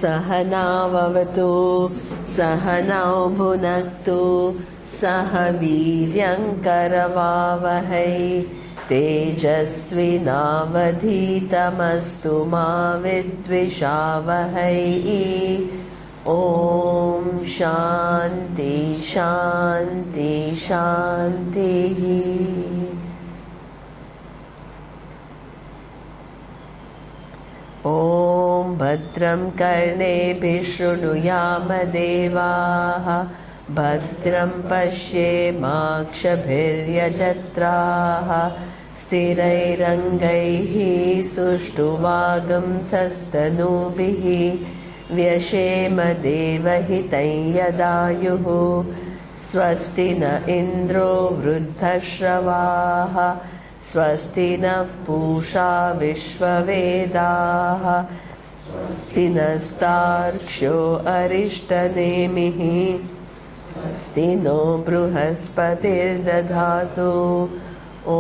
सहनाववतु सहनौ भुनक्तु सह वीर्यङ्करवावहै तेजस्विनावधीतमस्तु मा विद्विषावहै ॐ शान्ति शान्ति शान्तिः। ॐ भद्रं कर्णेभिः शृणुयाम देवाः भद्रं पश्येमाक्षभिर्यजत्राः स्थिरैरङ्गैः सुष्ठुवागुंसस्तनूभिः व्यशेम देवहितं यदायुः स्वस्ति न इन्द्रो वृद्धश्रवाः स्वस्ति नः पूषा विश्ववेदाः स्वस्ति नस्तार्क्ष्यो अरिष्टनेमिः स्वस्ति नो बृहस्पतिर्दधातु। ॐ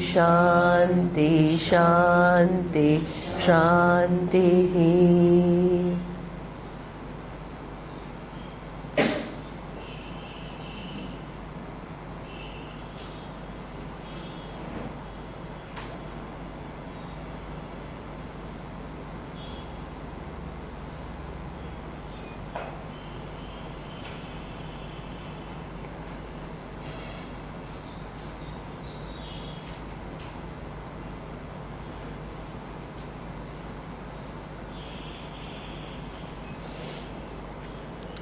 शान्ति शान्ति शान्तिः।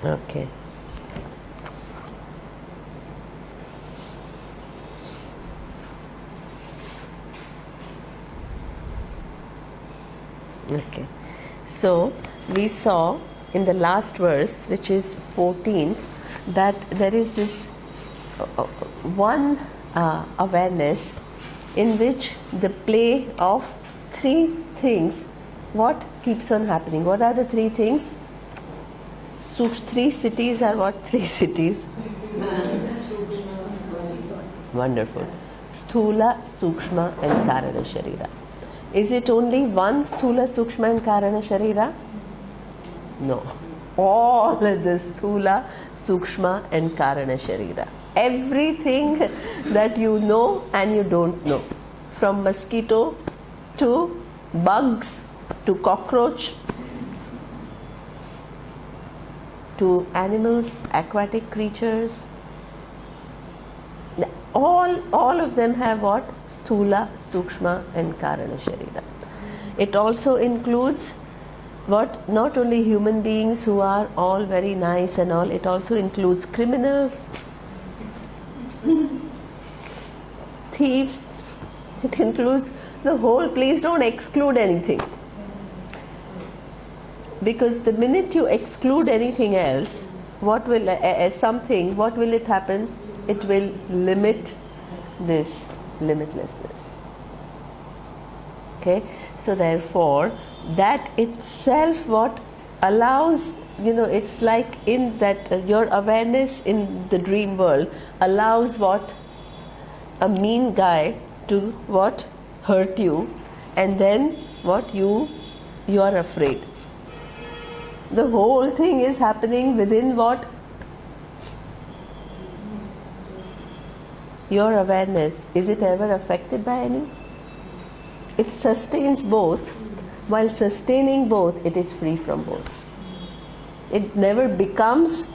Okay. Okay. So we saw in the last verse, which is 14th, that there is this one awareness in which the play of three things, what keeps on happening? What are the three things? Three cities are what? Three cities. Wonderful. Sthula, Sukshma and Karana Sharira. Is it only one Sthula, Sukshma and Karana Sharira? No. All the Sthula, Sukshma and Karana Sharira. Everything that you know and you don't know. From mosquito to bugs to cockroach to animals, aquatic creatures, all of them have what? Sthula, Sukshma and Karana Sharira. It also includes what? Not only human beings who are all very nice and all, it also includes criminals, thieves, it includes the whole. Please don't exclude anything. Because the minute you exclude anything else, what will what will it happen? It will limit this limitlessness. Okay, so therefore, that itself what allows, it's like in that your awareness in the dream world allows what? A mean guy to what? Hurt you, and then what? You are afraid. The whole thing is happening within what? Your awareness. Is it ever affected by any? It sustains both. While sustaining both, it is free from both. It never becomes.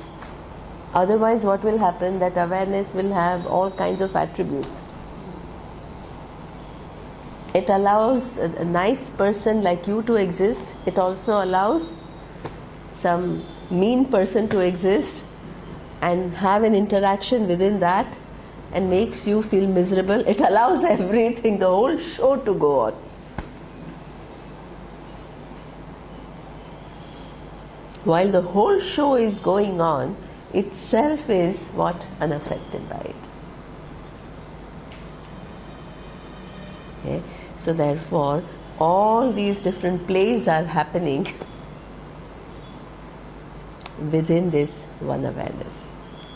Otherwise, what will happen? That awareness will have all kinds of attributes. It allows a nice person like you to exist. It also allows some mean person to exist and have an interaction within that and makes you feel miserable. It allows everything, the whole show to go on. While the whole show is going on, itself is what? Unaffected by it. Okay? So therefore, all these different plays are happening within this one awareness.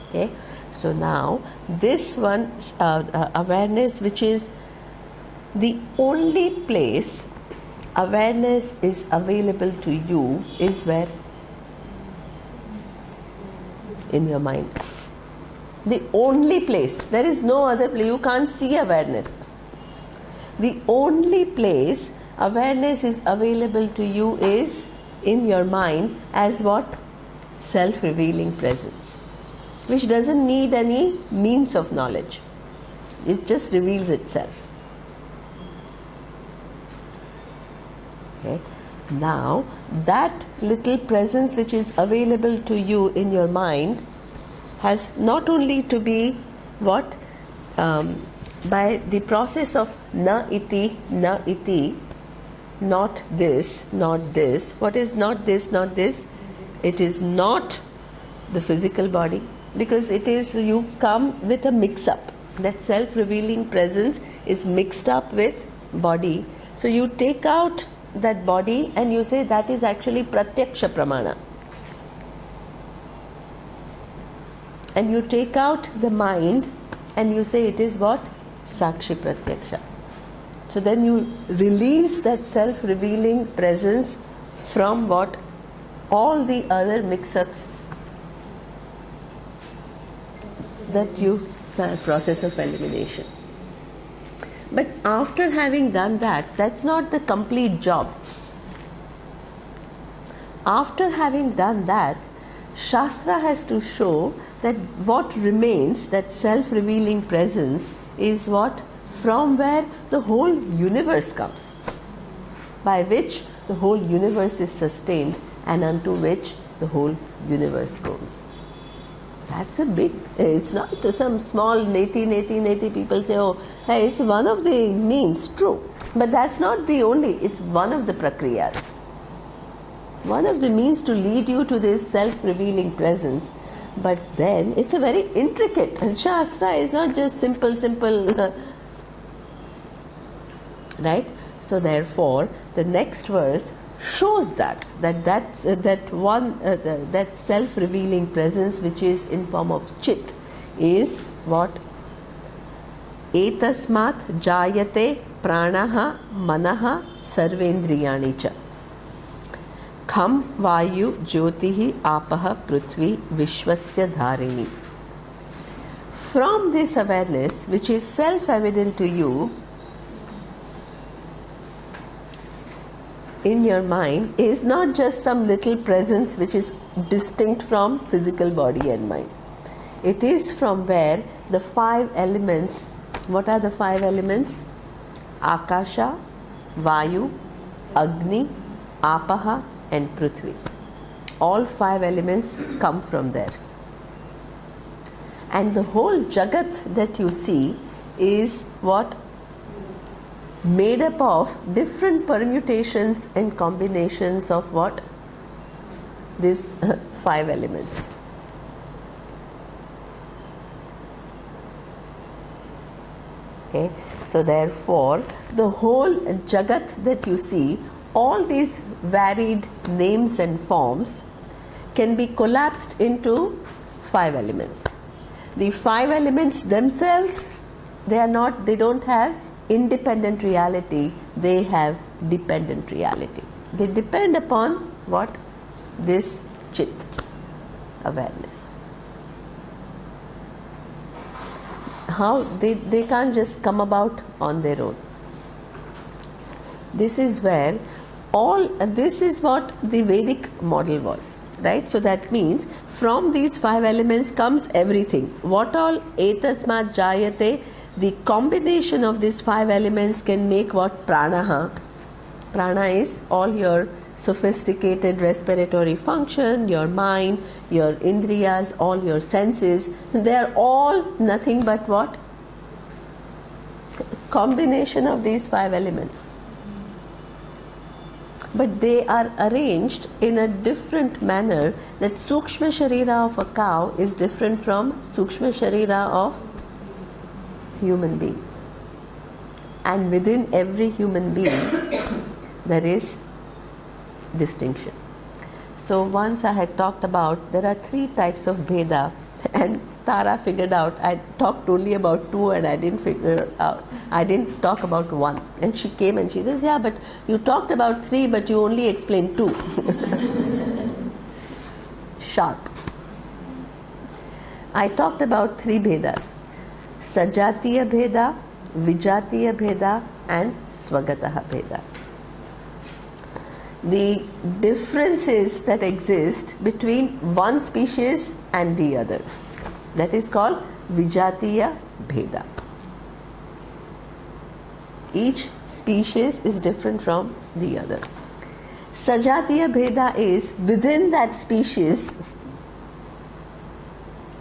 Okay, so now this one awareness, which is the only place awareness is available to you is where? In your mind. The only place, there is no other place, you can't see awareness. The only place awareness is available to you is in your mind as what? Self-revealing presence, which doesn't need any means of knowledge. It just reveals itself. Okay. Now, that little presence which is available to you in your mind has not only to be what? By the process of na iti, not this, not this. What is not this, not this? It is not the physical body, because it is, you come with a mix-up. That self-revealing presence is mixed up with body. So you take out that body and you say that is actually pratyaksha pramana. And you take out the mind and you say it is what? Sakshi pratyaksha. So then you release that self-revealing presence from what? All the other mix-ups that you, process of elimination. But after having done that, that's not the complete job. After having done that, Shastra has to show that what remains, that self-revealing presence, is what? From where the whole universe comes, by which the whole universe is sustained and unto which the whole universe goes. That's a big, it's not some small neti people say, oh, hey, it's one of the means, true. But that's not the only, it's one of the prakriyas. One of the means to lead you to this self-revealing presence. But then it's a very intricate, and Shastra is not just simple, right? So therefore, the next verse shows that self-revealing presence which is in form of chit is what? Etasmat jayate pranaha manaha sarvendriyani cha kham vayu jyotihi apaha prithvi vishwasya dharini. From this awareness which is self-evident to you in your mind is not just some little presence which is distinct from physical body and mind. It is from where the 5 elements, what are the 5 elements? Akasha, Vayu, Agni, Apaha and Prithvi. All 5 elements come from there. And the whole Jagat that you see is what? Made up of different permutations and combinations of what? These 5 elements. Okay, so therefore the whole Jagat that you see, all these varied names and forms can be collapsed into 5 elements. The 5 elements themselves, they don't have independent reality, they have dependent reality. They depend upon what? This chit, awareness. How? They can't just come about on their own. This is where this is what the Vedic model was, right? So that means from these 5 elements comes everything. What all? Etasmat jayate. The combination of these 5 elements can make what? Pranaha. Prana is all your sophisticated respiratory function, your mind, your indriyas, all your senses. They are all nothing but what? Combination of these 5 elements. But they are arranged in a different manner, that Sukshma Sharira of a cow is different from Sukshma Sharira of human being. And within every human being there is distinction. So once I had talked about there are 3 types of Bheda And Tara figured out I talked only about 2 and I didn't talk about 1. And she came and she says, yeah, but you talked about 3 but you only explained 2. Sharp. I talked about 3 Bhedas: Sajatiya Bheda, Vijatiya Bheda and Swagataha Bheda. The differences that exist between one species and the other, that is called Vijatiya Bheda. Each species is different from the other. Sajatiya Bheda is within that species,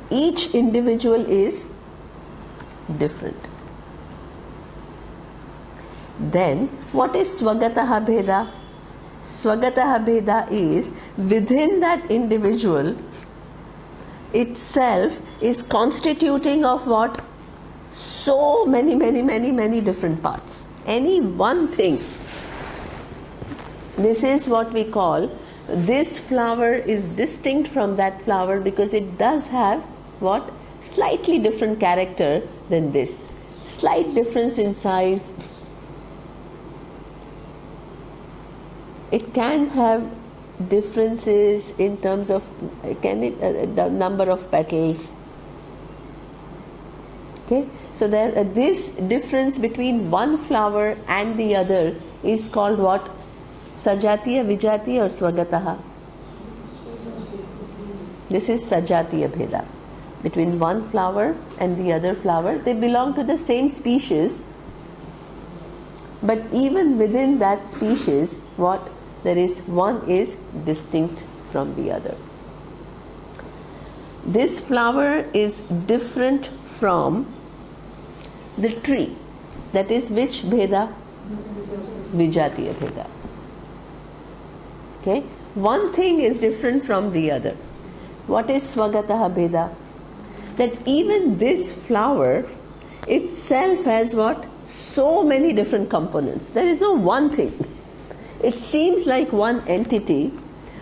each individual is different. Then what is Swagataha Bheda? Swagataha Bheda is within that individual itself is constituting of what? So many different parts. Any one thing. This is what we call, this flower is distinct from that flower because it does have what? Slightly different character than this. Slight difference in size. It can have differences in terms of the number of petals. Okay, so this difference between one flower and the other is called what? Sajatiya, Vijatiya or Swagataha? This is Sajatiya Bheda. Between one flower and the other flower, they belong to the same species, but even within that species, what? There is one is distinct from the other. This flower is different from the tree. That is which Bheda? Vijatiya Bheda. Okay? One thing is different from the other. What is Swagataha Bheda? That even this flower itself has what? So many different components. There is no one thing. It seems like one entity,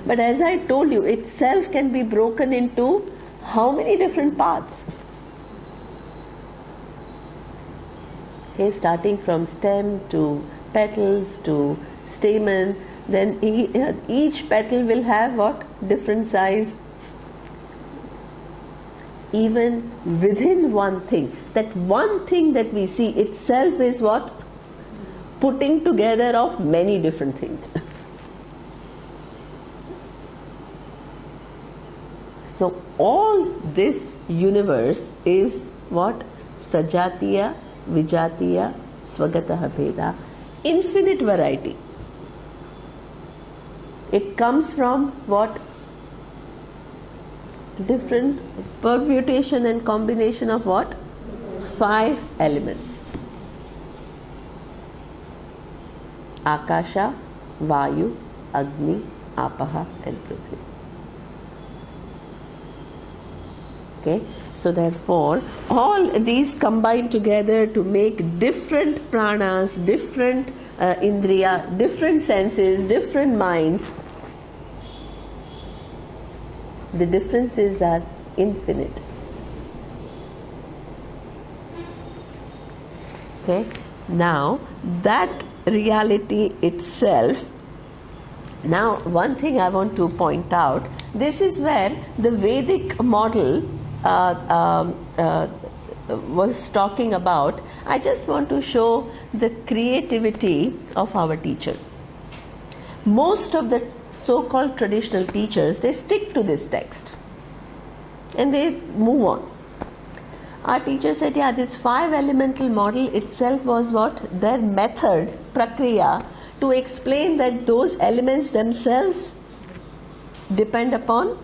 but as I told you, itself can be broken into how many different parts? Okay, starting from stem to petals to stamen, then each petal will have what? Different size. Even within one thing, that one thing that we see itself is what? Putting together of many different things. So all this universe is what? Sajatiya, Vijatiya, Swagataha Bheda, infinite variety. It comes from what? Different permutation and combination of what? 5 elements. Akasha, Vayu, Agni, Apaha and Prithvi. Okay, so therefore all these combine together to make different pranas, different indriya, different senses, different minds. The differences are infinite. Okay, now that reality itself. Now one thing I want to point out, this is where the Vedic model was talking about. I just want to show the creativity of our teacher. Most of the so-called traditional teachers, they stick to this text and they move on. Our teacher said, yeah, this 5 elemental model itself was what? Their method, prakriya, to explain that those elements themselves depend upon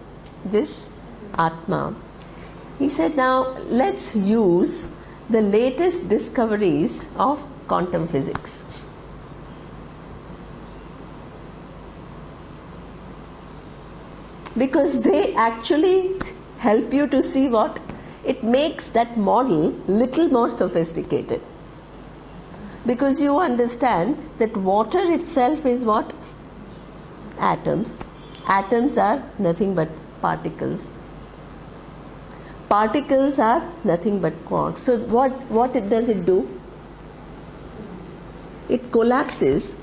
this Atma. He said, now let's use the latest discoveries of quantum physics. Because they actually help you to see what? It makes that model little more sophisticated. Because you understand that water itself is what? Atoms. Atoms are nothing but particles. Particles are nothing but quarks. So what does it do? It collapses.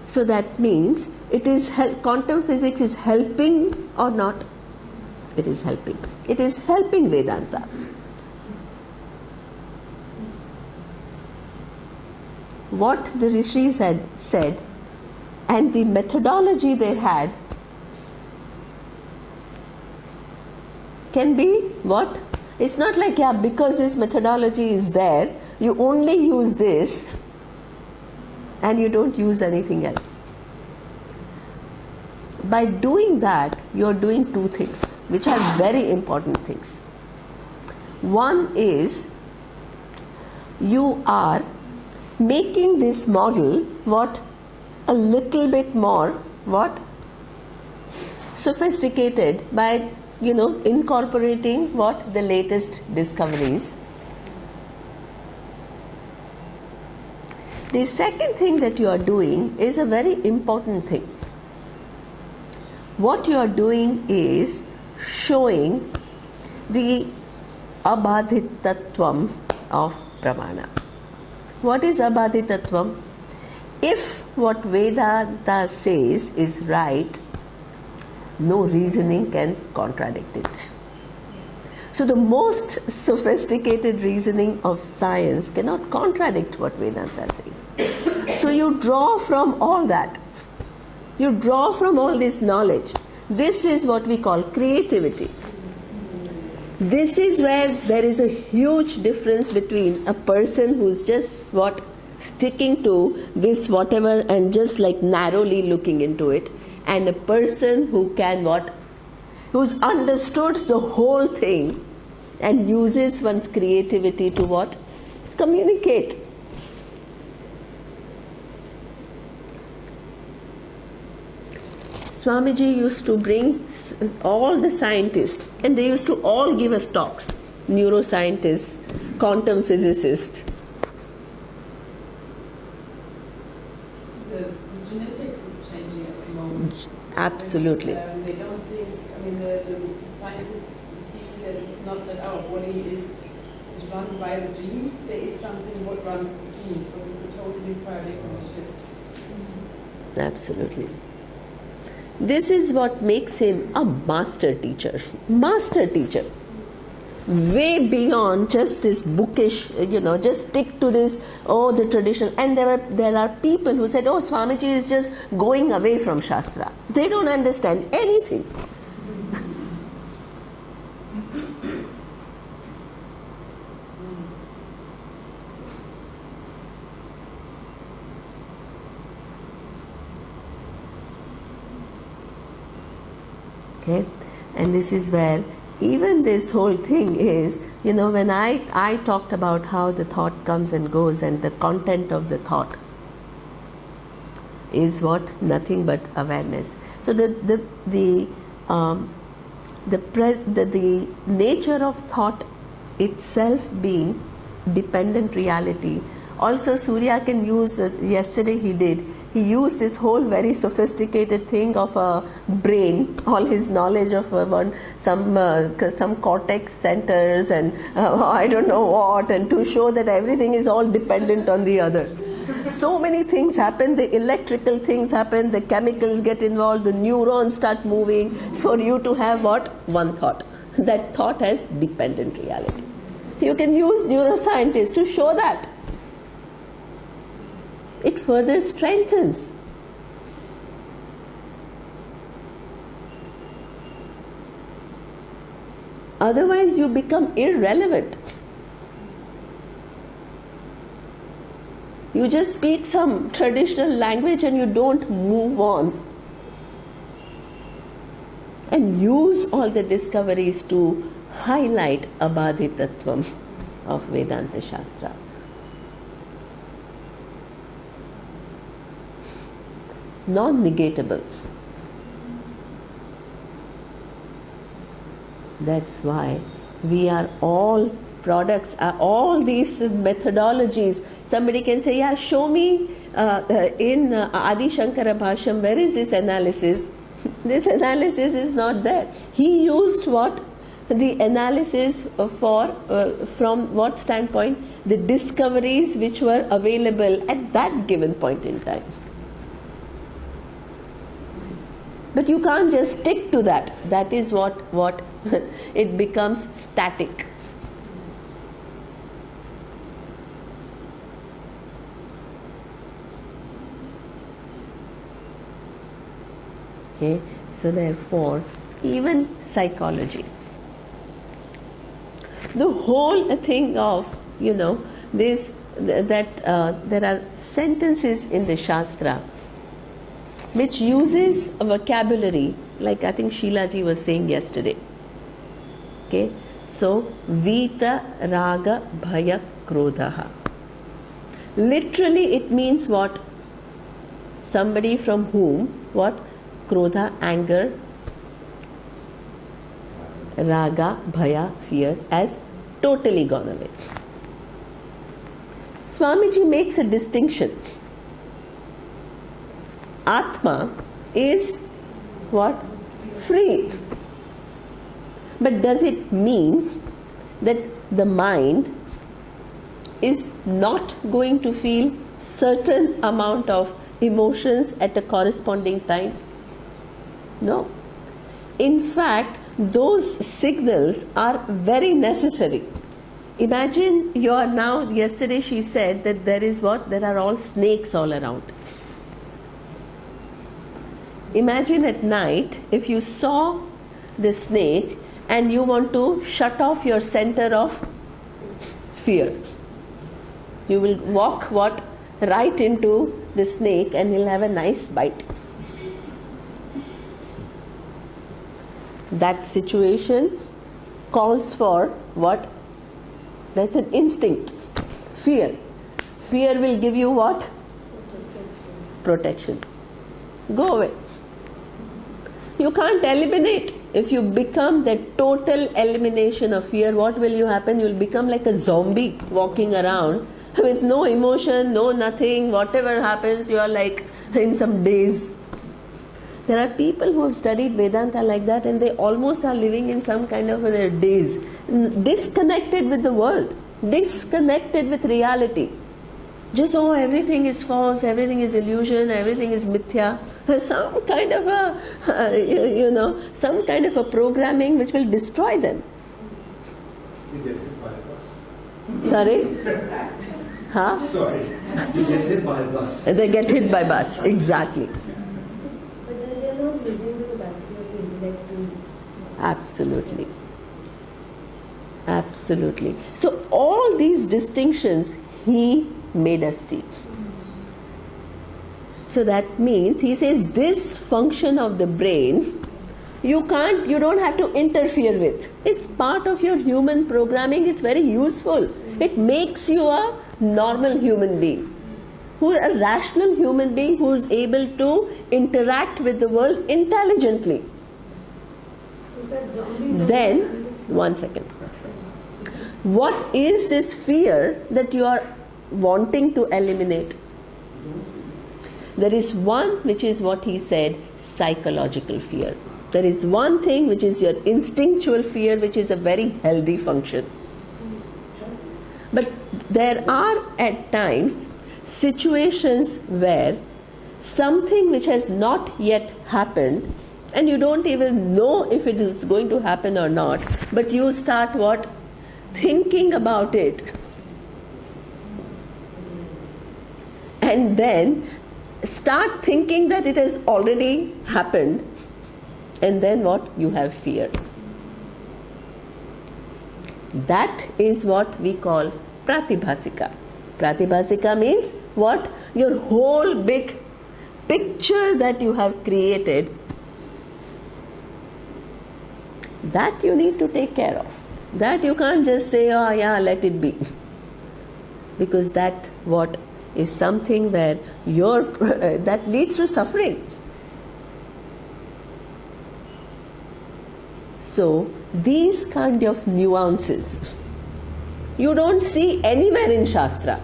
So that means it is quantum physics is helping or not? It is helping. It is helping Vedanta. What the rishis had said and the methodology they had can be what? It's not like, yeah, because this methodology is there, you only use this and you don't use anything else. By doing that, you're doing two things, which are very important things. One is you are making this model what? A little bit more what? Sophisticated by incorporating what? The latest discoveries. The second thing that you are doing is a very important thing. What you are doing is showing the abhadhitatvam of pramana. What is abhadhitatvam? If what Vedanta says is right, no reasoning can contradict it. So the most sophisticated reasoning of science cannot contradict what Vedanta says. So you draw from all that. You draw from all this knowledge. This is what we call creativity. This is where there is a huge difference between a person who's just sticking to this whatever and just like narrowly looking into it, and a person who can who's understood the whole thing and uses one's creativity to communicate. Swamiji used to bring all the scientists, and they used to all give us talks. Neuroscientists, quantum physicists. The genetics is changing at the moment. Absolutely. They don't think, the scientists see that it's not that our body is run by the genes. There is something what runs the genes, but it's a totally paradigm shift. Absolutely. This is what makes him a master teacher. Master teacher. Way beyond just this bookish, just stick to this, the tradition. And there are people who said, Swamiji is just going away from Shastra. They don't understand anything. Okay, and this is where even this whole thing is, when I talked about how the thought comes and goes, and the content of the thought is nothing but awareness. So the nature of thought itself being dependent reality. Also, Surya can use. Yesterday he used this whole very sophisticated thing of a brain, all his knowledge of some cortex centers and I don't know what, and to show that everything is all dependent on the other. So many things happen, the electrical things happen, the chemicals get involved, the neurons start moving for you to have one thought. That thought has dependent reality. You can use neuroscientists to show that. It further strengthens. Otherwise, you become irrelevant. You just speak some traditional language and you don't move on and use all the discoveries to highlight abhadhitatvam of Vedanta Shastra. Non-negatable. That's why we are all products, all these methodologies. Somebody can say, yeah, show me in Adi Shankara Bhashyam, where is this analysis? This analysis is not there. He used the analysis from what standpoint? The discoveries which were available at that given point in time. But you can't just stick to that. That is what it becomes static. Okay, so therefore, even psychology, the whole thing of, this, that there are sentences in the Shastra which uses a vocabulary, like I think Sheila ji was saying yesterday. Okay, so Vita, Raga, Bhaya, Krodhaha. Literally it means what? Somebody from whom, what? Krodha, anger, Raga, Bhaya, fear, has totally gone away. Swamiji makes a distinction. Atma is what? Free. But does it mean that the mind is not going to feel certain amount of emotions at a corresponding time? No. In fact, those signals are very necessary. Imagine you are now, yesterday she said that there is what? There are all snakes all around. Imagine at night if you saw the snake and you want to shut off your center of fear. You will walk what? Right into the snake and he'll have a nice bite. That situation calls for what? That's an instinct. Fear. Fear will give you what? Protection. Go away. You can't eliminate. If you become the total elimination of fear, what will you happen? You'll become like a zombie walking around with no emotion, no nothing. Whatever happens, you are like in some daze. There are people who have studied Vedanta like that and they almost are living in some kind of a daze, disconnected with the world, disconnected with reality. Just, everything is false, everything is illusion, everything is mithya. Some kind of a, some kind of a programming which will destroy them. You get hit by a bus. Sorry? Huh? Sorry. You get hit by a bus. They get hit by bus, exactly. But then they are not using the capacity of the intellect to... Absolutely. Absolutely. So all these distinctions he made us see. So that means he says this function of the brain you don't have to interfere with. It's part of your human programming. It's very useful. It makes you a normal human being, a rational human being who is able to interact with the world intelligently. Then, one second. What is this fear that you are wanting to eliminate? There is one which is what he said, psychological fear. There is one thing which is your instinctual fear, which is a very healthy function. But there are at times situations where something which has not yet happened and you don't even know if it is going to happen or not, but you start what? Thinking about it. And then start thinking that it has already happened, and then what? You have fear. That is what we call pratibhasika. Pratibhasika means what? Your whole big picture that you have created, that you need to take care of. That you can't just say, oh yeah, let it be. Because that what is something where that leads to suffering. So these kind of nuances you don't see anywhere in Shastra.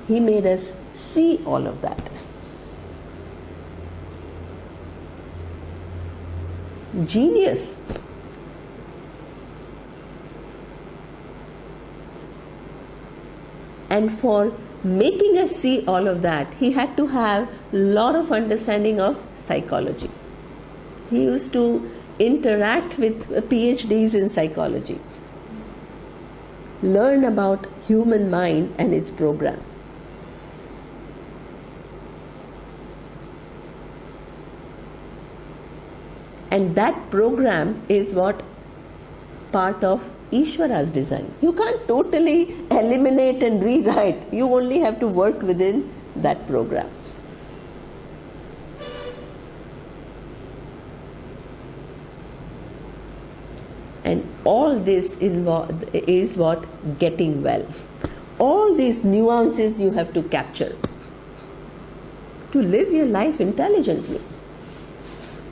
He made us see all of that. genius. And for making us see all of that, he had to have a lot of understanding of psychology. He used to interact with PhDs in psychology, learn about human mind and its program. And that program is what part of Ishvara's design. You can't totally eliminate and rewrite. You only have to work within that program. And all this is what getting well. All these nuances you have to capture to live your life intelligently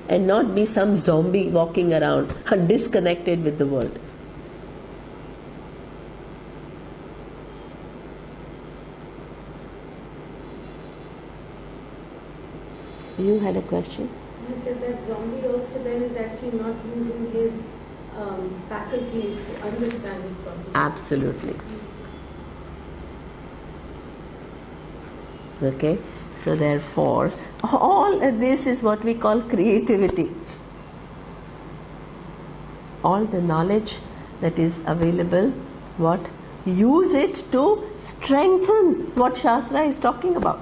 and not be some zombie walking around disconnected with the world. You had a question? I said that zombie also then is actually not using his faculties to understand it properly. Absolutely. Okay, so therefore, all this is what we call creativity. All the knowledge that is available, what? Use it to strengthen what Shastra is talking about.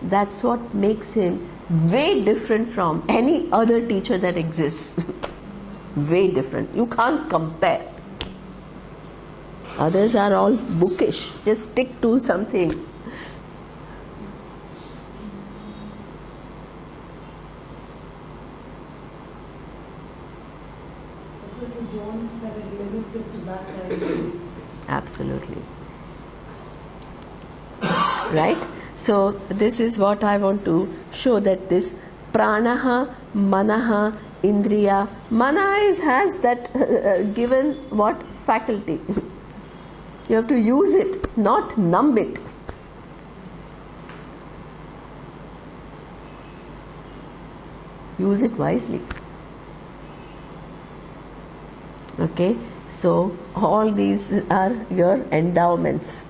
That's what makes him way different from any other teacher that exists. Way different. You can't compare. Others are all bookish. Just stick to something. Also, you don't have a limits it to that idea. Absolutely. Right? So this is what I want to show, that this pranaha, manaha, indriya. Mana has that given what? Faculty. You have to use it, not numb it. Use it wisely. Okay, so all these are your endowments.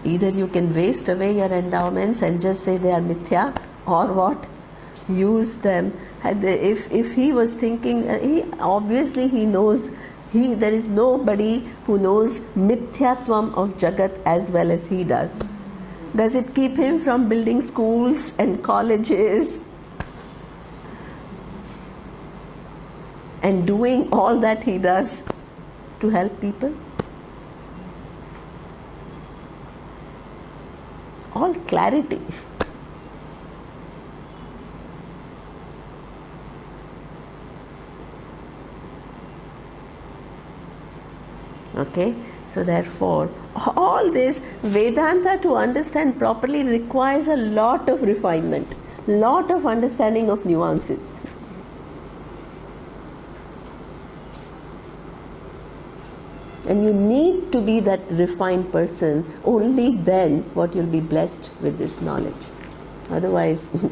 Either you can waste away your endowments and just say they are mithya, or what? Use them. If he was thinking, he knows, there is nobody who knows mithyatvam of Jagat as well as he does. Does it keep him from building schools and colleges and doing all that he does to help people? All clarity. Okay, so therefore, all this Vedanta to understand properly requires a lot of refinement, lot of understanding of nuances. And you need to be that refined person. Only then what you'll be blessed with this knowledge. Otherwise,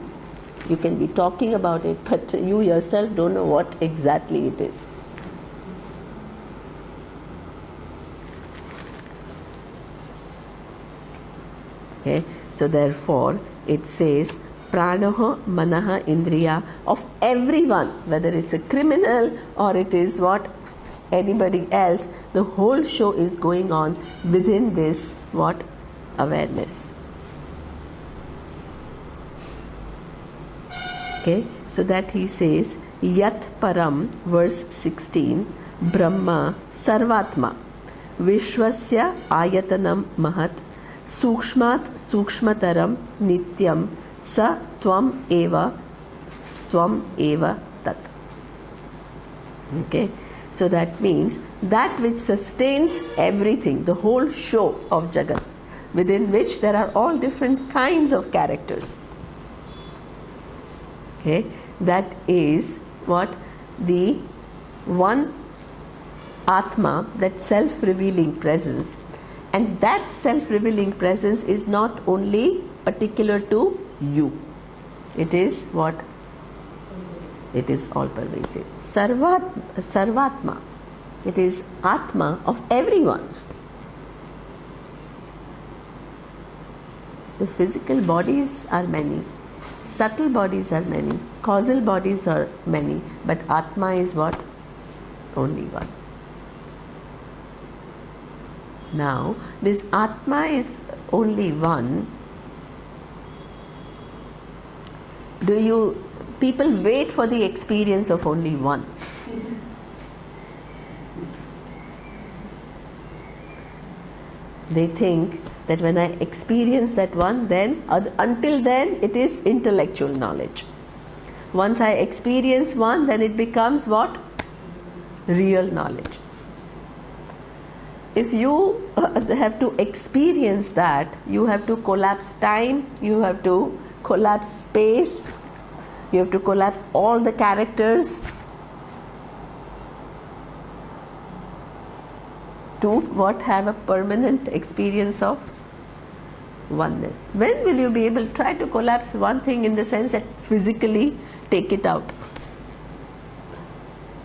you can be talking about it, but you yourself don't know what exactly it is. Okay, so therefore it says pranaha, manaha, indriya of everyone, whether it's a criminal or it is what? Anybody else, the whole show is going on within this what? Awareness. Okay, so that he says Yat Param, verse 16, Brahma Sarvatma Vishwasya Ayatanam Mahat Sukshmat Sukshmataram Nityam Sa Tvam Eva Tat. Okay, so that means that which sustains everything, the whole show of Jagat, within which there are all different kinds of characters. Okay, that is what? The one Atma, that self-revealing presence, And that self-revealing presence is not only particular to you. It is what? It is all pervasive. Sarvatma. It is Atma of everyone. The physical bodies are many, subtle bodies are many, causal bodies are many, but Atma is what? Only one. Now, this Atma is only one. People wait for the experience of only one. They think that when I experience that one, then until then it is intellectual knowledge. Once I experience one, then it becomes what? Real knowledge. If you have to experience that, you have to collapse time, you have to collapse space, you have to collapse all the characters to what? Have a permanent experience of oneness. When will you be able to try to collapse one thing in the sense that physically take it out?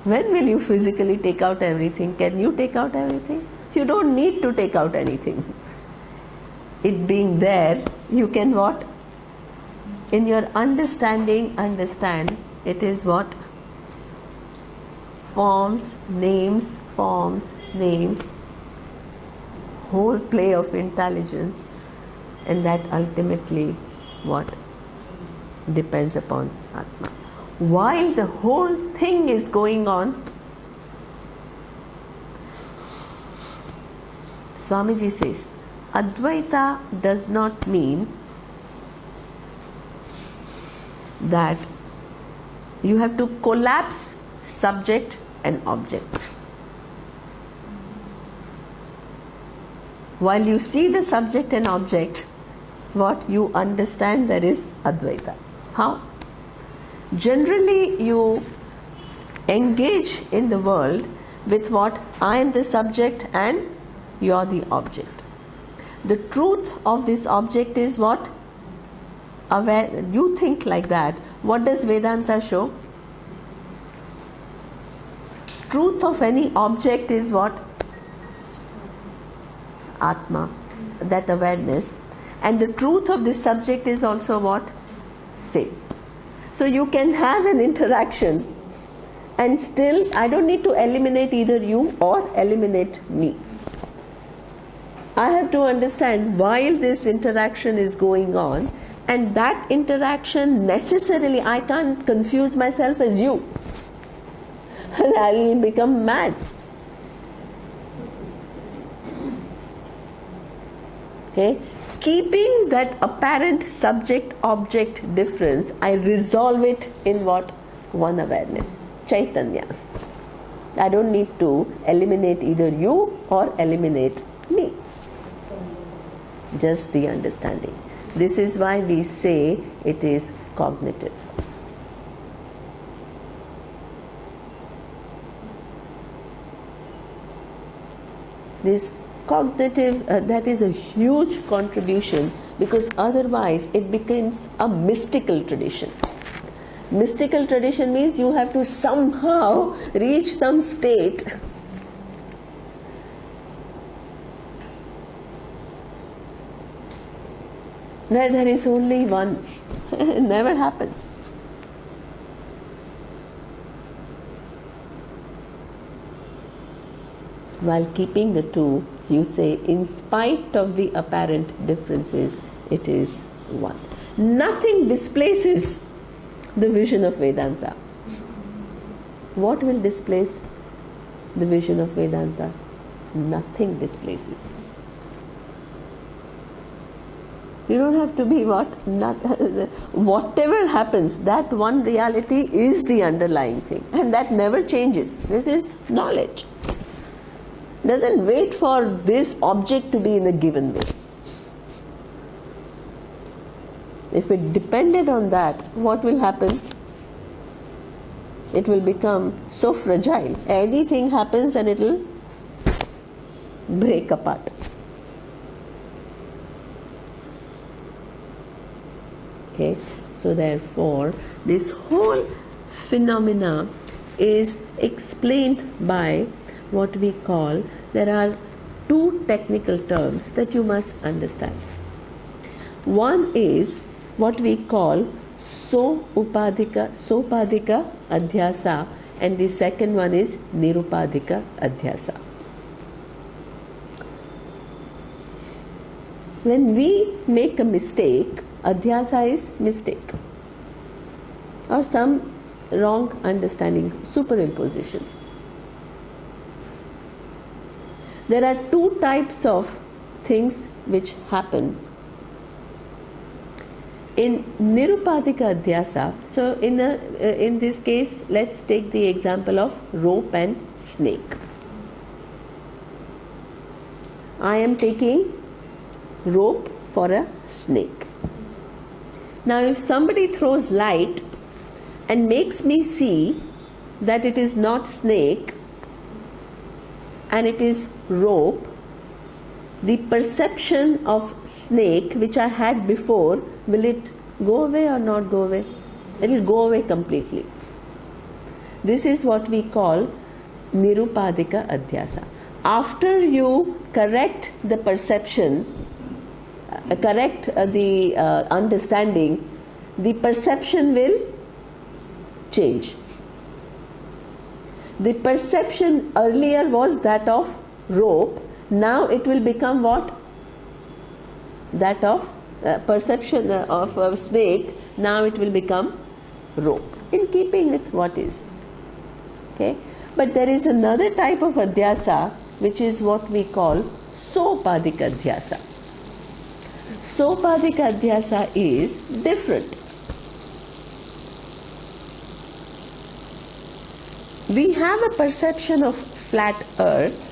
When will you physically take out everything? Can you take out everything? You don't need to take out anything. It being there, you can what? In your understand it is what? Forms, names, whole play of intelligence, and that ultimately what? Depends upon Atma. While the whole thing is going on, Swamiji says, Advaita does not mean that you have to collapse subject and object. While you see the subject and object, what you understand there is Advaita. How? Generally you engage in the world with what? I am the subject and you are the object. The truth of this object is what? Aware. You think like that. What does Vedanta show? Truth of any object is what? Atma, that awareness. And the truth of this subject is also what? Same. So you can have an interaction and still I don't need to eliminate either you or eliminate me. I have to understand while this interaction is going on, and that interaction necessarily, I can't confuse myself as you. And I will become mad. Okay? Keeping that apparent subject-object difference, I resolve it in what? One awareness. Chaitanya. I don't need to eliminate either you or eliminate me. Just the understanding. This is why we say it is cognitive. This cognitive, that is a huge contribution, because otherwise it becomes a mystical tradition. Mystical tradition means you have to somehow reach some state where there is only one. It never happens. While keeping the two, you say, in spite of the apparent differences, it is one. Nothing displaces the vision of Vedanta. What will displace the vision of Vedanta? Nothing displaces. You don't have to be what? Whatever happens, that one reality is the underlying thing, and that never changes. This is knowledge. Doesn't wait for this object to be in a given way. If it depended on that, what will happen? It will become so fragile. Anything happens and it will break apart. Okay, so therefore this whole phenomena is explained by what we call, there are two technical terms that you must understand. One is what we call sopadika adhyasa, and the second one is nirupadika adhyasa. When we make a mistake, adhyasa is mistake or some wrong understanding, superimposition. There are two types of things which happen in nirupadika adhyasa. So in this case, let's take the example of rope and snake. I am taking rope for a snake. Now if somebody throws light and makes me see that it is not snake and it is rope, the perception of snake which I had before, will it go away or not go away? It will go away completely. This is what we call nirupadika adhyasa. After you correct the perception, correct the understanding, the perception will change. The perception earlier was that of rope, now it will become what? That of perception of a snake, now it will become rope, in keeping with what is. Okay? But there is another type of adhyasa which is what we call sopadika adhyasa. Sopadika adhyasa is different. We have a perception of flat earth.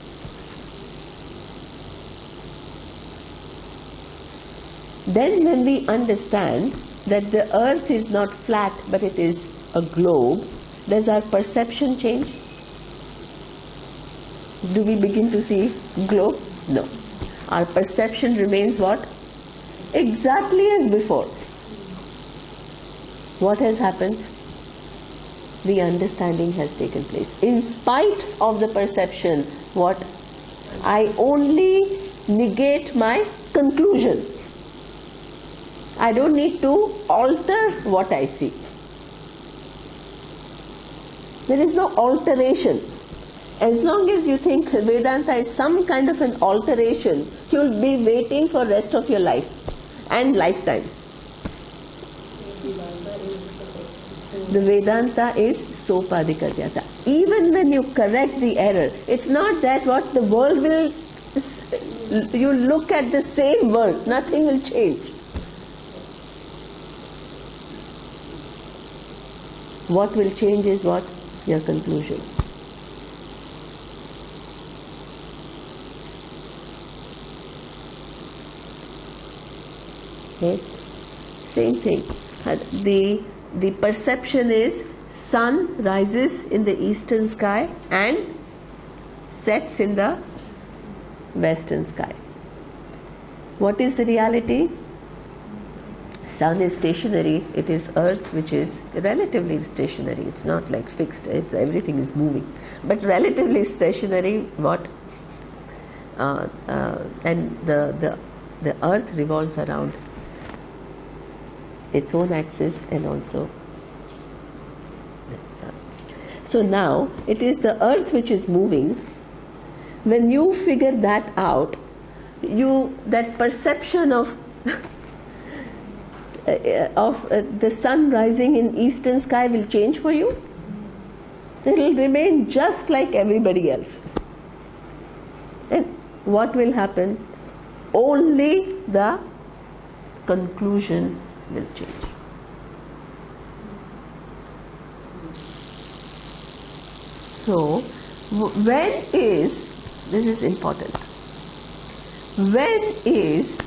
Then when we understand that the earth is not flat but it is a globe, does our perception change? Do we begin to see globe? No. Our perception remains what? Exactly as before. What has happened? The understanding has taken place. In spite of the perception, what? I only negate my conclusion. I don't need to alter what I see. There is no alteration. As long as you think Vedanta is some kind of an alteration, you will be waiting for rest of your life and lifetimes. The Vedanta is sopadika adhyasa. Even when you correct the error, it's not that what the world will, you look at the same world, nothing will change. What will change is what? Your conclusion. Okay? Same thing. The perception is sun rises in the eastern sky and sets in the western sky. What is the reality? Sun is stationary, it is earth which is relatively stationary. It's not like fixed, everything is moving. But relatively stationary, what? And the earth revolves around its own axis and also the sun. So now it is the earth which is moving. When you figure that out, that perception of the sun rising in eastern sky will change for you. It will remain just like everybody else. And what will happen? Only the conclusion will change. So, this is important, when is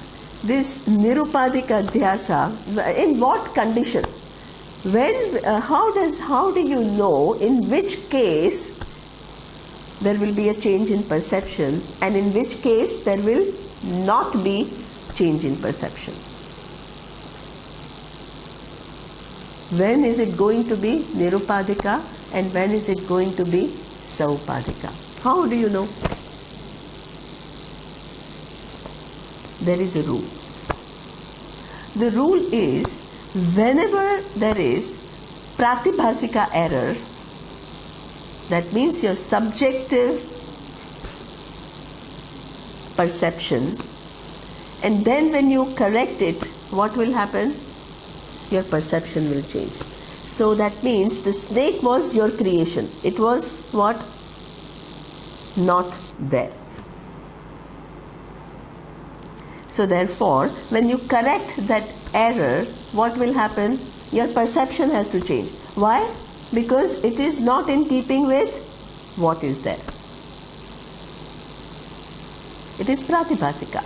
this nirupadika adhyasa, in what condition? How do you know in which case there will be a change in perception and in which case there will not be change in perception? When is it going to be Nirupadika and when is it going to be Saupadika? How do you know? There is a rule. The rule is whenever there is Pratibhasika error, that means your subjective perception, and then when you correct it, what will happen? Your perception will change. So that means the snake was your creation. It was what? Not there. So therefore, when you correct that error, what will happen? Your perception has to change. Why? Because it is not in keeping with what is there. It is Pratibhasika.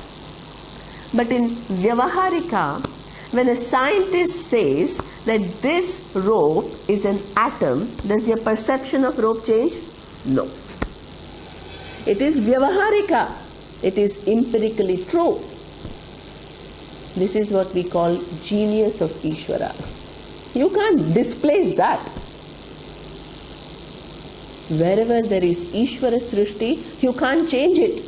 But in Vyavaharika, when a scientist says that this rope is an atom, does your perception of rope change? No. It is Vyavaharika. It is empirically true. This is what we call genius of Ishvara. You can't displace that. Wherever there is Ishvara Srishti, you can't change it.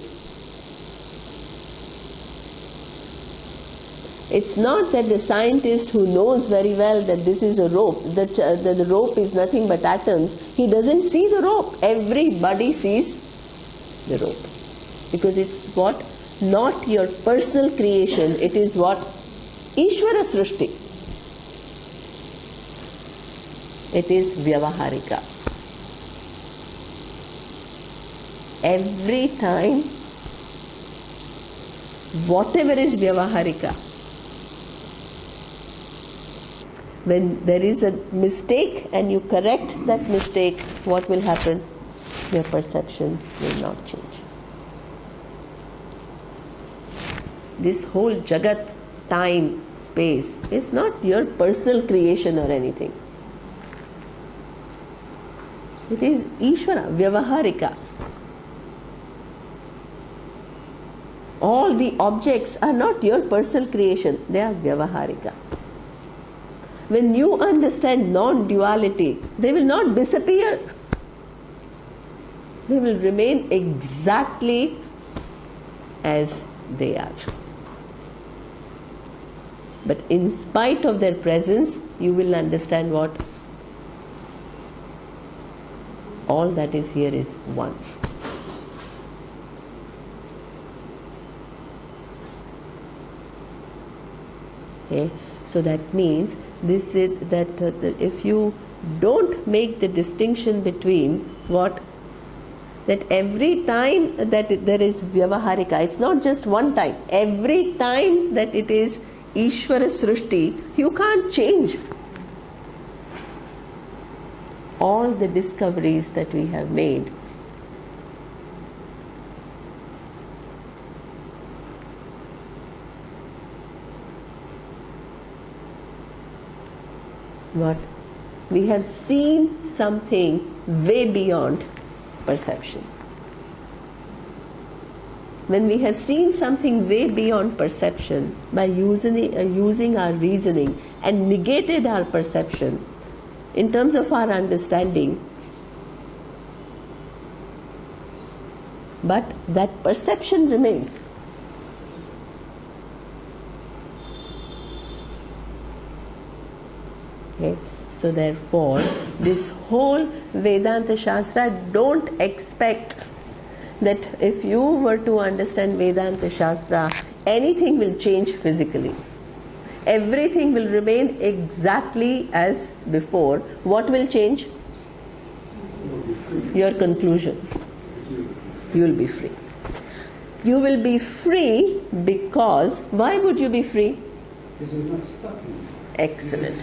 It's not that the scientist who knows very well that this is a rope, that the rope is nothing but atoms, he doesn't see the rope. Everybody sees the rope. Because it's what? Not your personal creation, it is what? Ishvara Srishti. It is Vyavaharika. Every time, whatever is Vyavaharika, when there is a mistake and you correct that mistake, what will happen? Your perception will not change. This whole Jagat, time, space is not your personal creation or anything. It is Ishvara, Vyavaharika. All the objects are not your personal creation, they are Vyavaharika. When you understand non-duality, they will not disappear. They will remain exactly as they are. But in spite of their presence, you will understand what? All that is here is one. Okay? So that means this is that if you don't make the distinction between what, that every time that there is Vyavaharika, it's not just one time, every time that it is Ishvara Srishti, you can't change. All the discoveries that we have made, what? We have seen something way beyond perception. When we have seen something way beyond perception by using our reasoning and negated our perception in terms of our understanding, but that perception remains. Okay? So therefore, this whole Vedanta Shastra, don't expect that if you were to understand Vedanta Shastra, anything will change physically. Everything will remain exactly as before. What will change? Your conclusion. You will be free. You will be free because, why would you be free? Because you're not stuck in it. Excellent.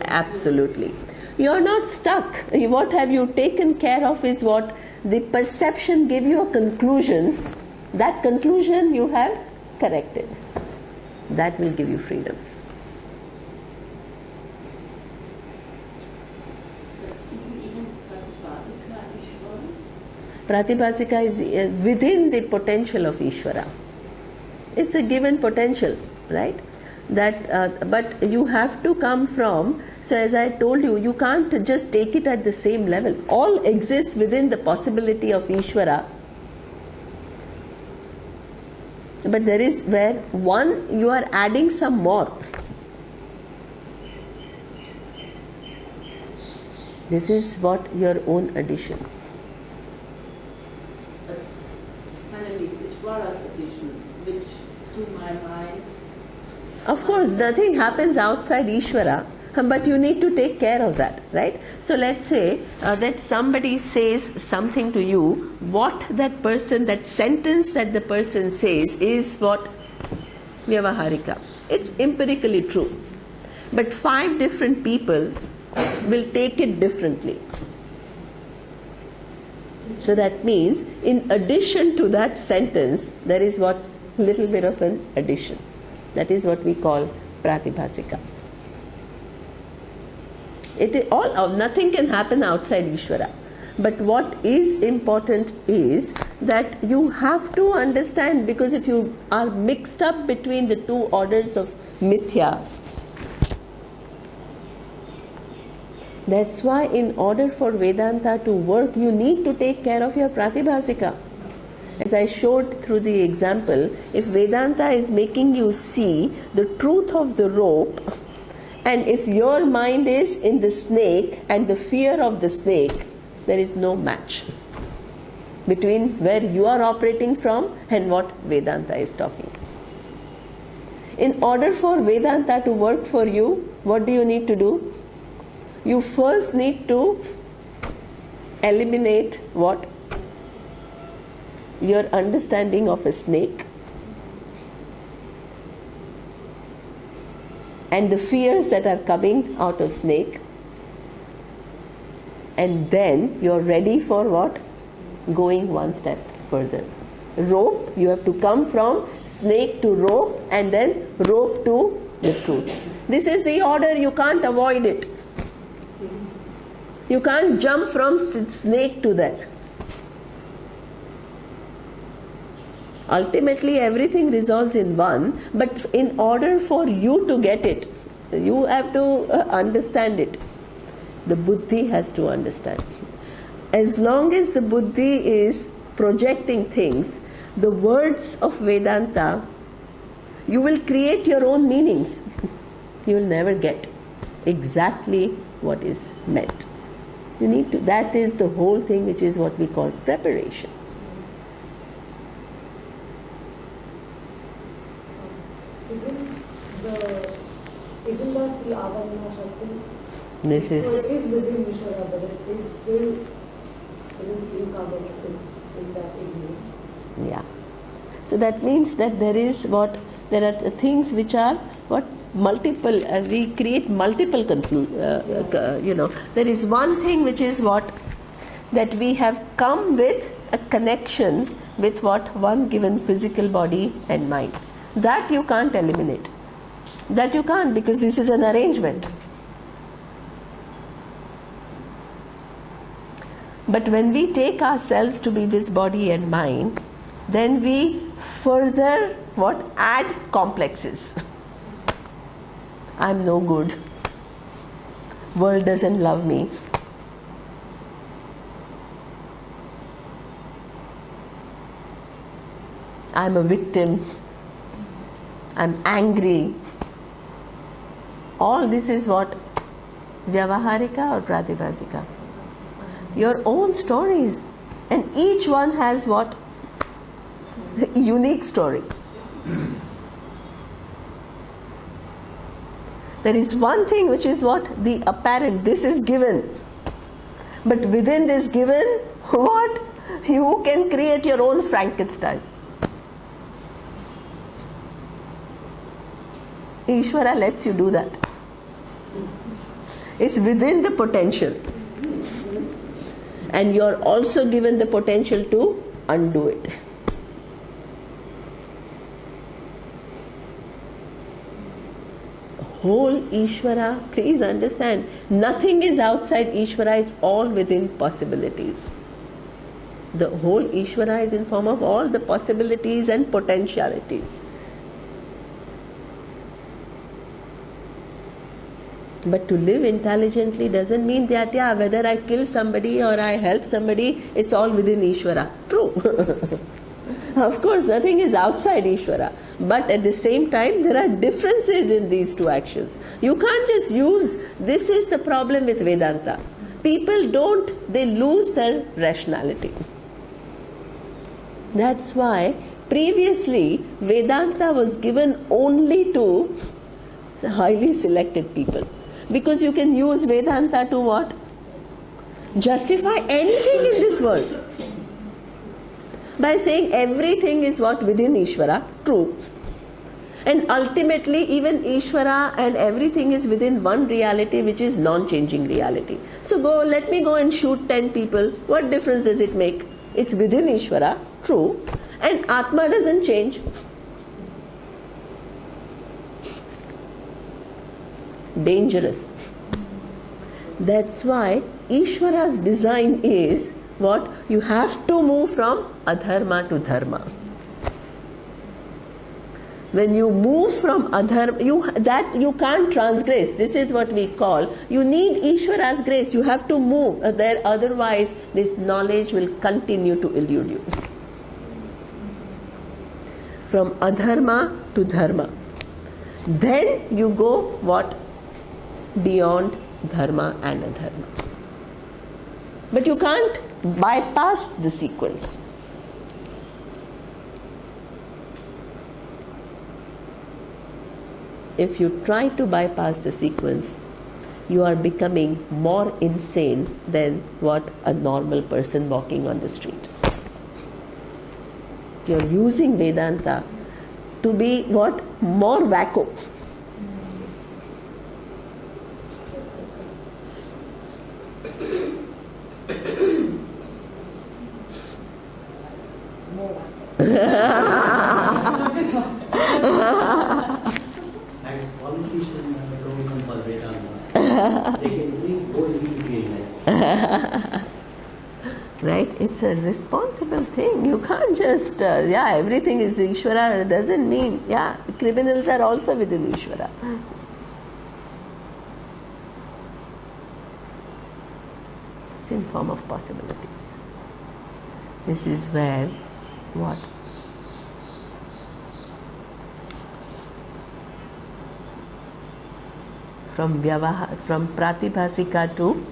Absolutely. You're not stuck. What have you taken care of is what? The perception gave you a conclusion. That conclusion you have corrected. That will give you freedom. Pratibhasika is within the potential of Ishvara. It's a given potential, right? But you have to come from, so as I told you, you can't just take it at the same level. All exists within the possibility of Ishvara. But there is where one, you are adding some more. This is what your own addition. But finally, it's Ishvara's addition, which through my mind. Of course, nothing happens outside Ishvara, but you need to take care of that, right? So let's say that somebody says something to you, what that person, that sentence that the person says is what? Vyavaharika. It's empirically true. But 5 different people will take it differently. So that means, in addition to that sentence, there is what? Little bit of an addition. That is what we call pratibhasika. Nothing can happen outside Ishvara. But what is important is that you have to understand, because if you are mixed up between the 2 orders of mithya, that's why in order for Vedanta to work, you need to take care of your pratibhasika. As I showed through the example, if Vedanta is making you see the truth of the rope, and if your mind is in the snake and the fear of the snake, there is no match between where you are operating from and what Vedanta is talking. In order for Vedanta to work for you, what do you need to do? You first need to eliminate what? Your understanding of a snake and the fears that are coming out of snake, and then you're ready for what? Going one step further. Rope, you have to come from snake to rope, and then rope to the truth. This is the order, you can't avoid it. You can't jump from snake to that. Ultimately, everything resolves in one, but in order for you to get it, you have to understand it. The buddhi has to understand. As long as the buddhi is projecting things, the words of Vedanta, you will create your own meanings. You will never get exactly what is meant. You need to, that is the whole thing, which is what we call preparation. Isn't that the Avarana Shakti? This is. So it is within Ishvara, but it is still, it is incarnate, it's in that ignorance. Yeah. So that means that there is what, there are things which are what, multiple, we create multiple there is one thing which is what, that we have come with a connection with what, one given physical body and mind. That you can't eliminate. That you can't, because this is an arrangement. But when we take ourselves to be this body and mind, then we further what, add complexes. I'm no good. World doesn't love me. I'm a victim. I'm angry. All this is what? Vyavaharika or Pratibhasika? Your own stories. And each one has what? Unique story. There is one thing which is what? The apparent. This is given. But within this given, what? You can create your own Frankenstein. Ishvara lets you do that. It's within the potential. And you're also given the potential to undo it. Whole Ishvara, please understand, nothing is outside Ishvara, it's all within possibilities. The whole Ishvara is in form of all the possibilities and potentialities. But to live intelligently doesn't mean that, yeah, whether I kill somebody or I help somebody, it's all within Ishvara. True. Of course, nothing is outside Ishvara. But at the same time, there are differences in these two actions. You can't just use, this is the problem with Vedanta. People they lose their rationality. That's why previously Vedanta was given only to highly selected people. Because you can use Vedanta to what? Justify anything in this world. By saying everything is what? Within Ishvara. True. And ultimately even Ishvara and everything is within one reality, which is non-changing reality. So let me go and shoot 10 people. What difference does it make? It's within Ishvara. True. And Atma doesn't change. Dangerous. That's why Ishvara's design is what? You have to move from adharma to dharma. When you move from adharma, you can't transgress. This is what we call, you need Ishvara's grace. You have to move there, otherwise this knowledge will continue to elude you. From adharma to dharma. Then you go what? Beyond dharma and adharma. But you can't bypass the sequence. If you try to bypass the sequence, you are becoming more insane than what a normal person walking on the street. You are using Vedanta to be what? More wacko. As politicians don't come for Vedanta, they can go into Right? It's a responsible thing. You can't just, everything is Ishvara. It doesn't mean, criminals are also within Ishvara. It's in form of possibilities. This is where what? From pratibhasika to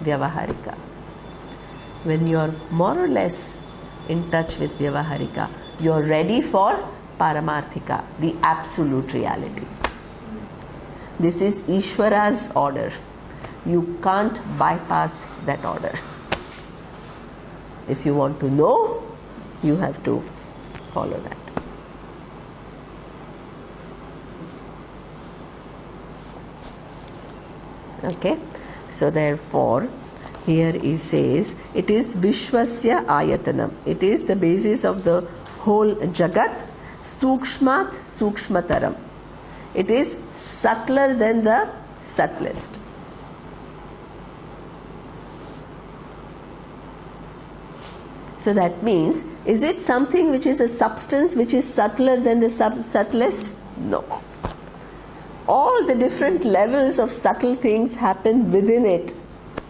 vyavaharika. When you are more or less in touch with vyavaharika, you are ready for paramarthika, the absolute reality. This is Ishvara's order. You can't bypass that order. If you want to know, you have to follow that. Okay, so therefore here he says it is Vishwasya Ayatanam. It is the basis of the whole Jagat. Sukshmat Sukshmataram. It is subtler than the subtlest. So that means, is it something which is a substance which is subtler than the subtlest? No. All the different levels of subtle things happen within it.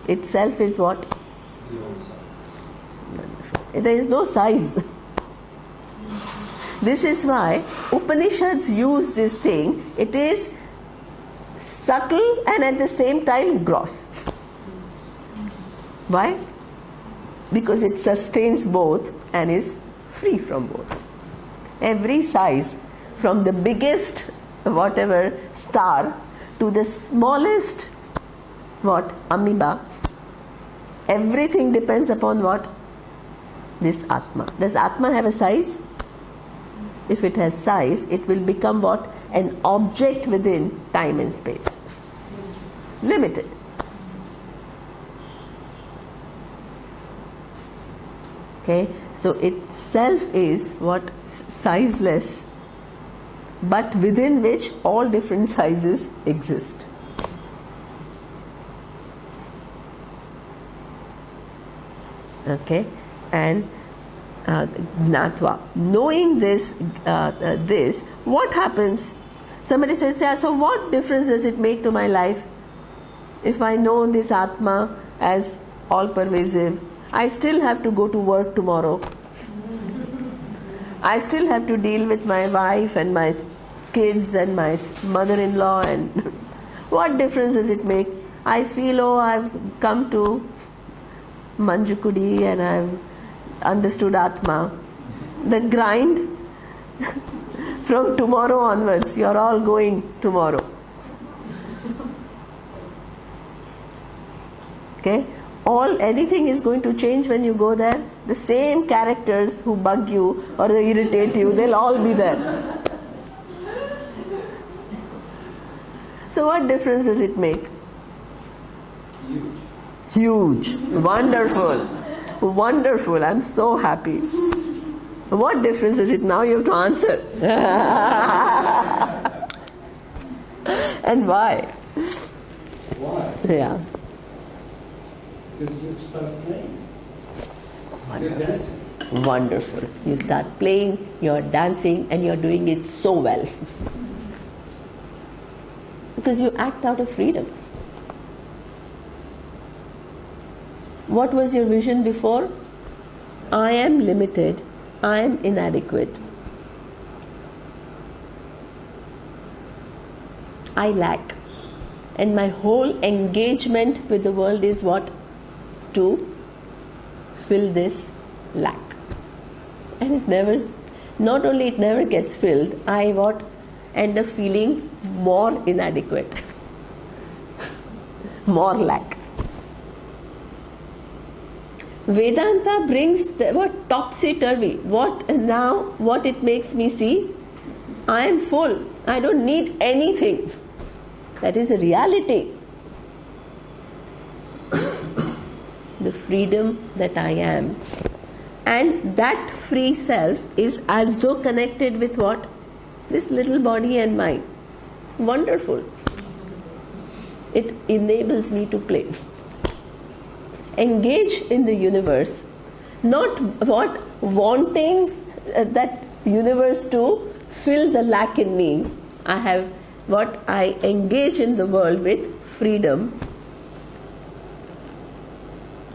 Itself is what? There is no size. This is why Upanishads use this thing. It is subtle and at the same time gross. Why? Because it sustains both and is free from both. Every size, from the biggest whatever star to the smallest what? Amoeba. Everything depends upon what? This Atma. Does Atma have a size? If it has size, it will become what? An object within time and space. Limited. Okay, so itself is what? Sizeless, but within which all different sizes exist. Okay, and Gnatva, knowing this, what happens? Somebody says, yeah, so what difference does it make to my life? if I know this Atma as all pervasive, I still have to go to work tomorrow. I still have to deal with my wife and my kids and my mother-in-law, and what difference does it make? I feel, oh, I've come to Manjukudi and I've understood Atma. The grind from tomorrow onwards, you're all going tomorrow. Okay? Anything is going to change when you go there. The same characters who bug you or they irritate you, they'll all be there. So what difference does it make? Huge. Wonderful. Wonderful. I'm so happy. What difference is it now? You have to answer. And why? Why? Yeah. Because you start playing. You're dancing. Wonderful. You start playing, you're dancing, and you're doing it so well. Because you act out of freedom. What was your vision before? I am limited. I am inadequate. I lack. And my whole engagement with the world is what? To fill this lack. And it never, not only it never gets filled, I end up feeling more inadequate. More lack. Vedanta brings what topsy-turvy. What it makes me see? I am full. I don't need anything. That is a reality. The freedom that I am. And that free self is as though connected with what? This little body and mind. Wonderful. It enables me to play. Engage in the universe. Not what? Wanting that universe to fill the lack in me. I engage in the world with freedom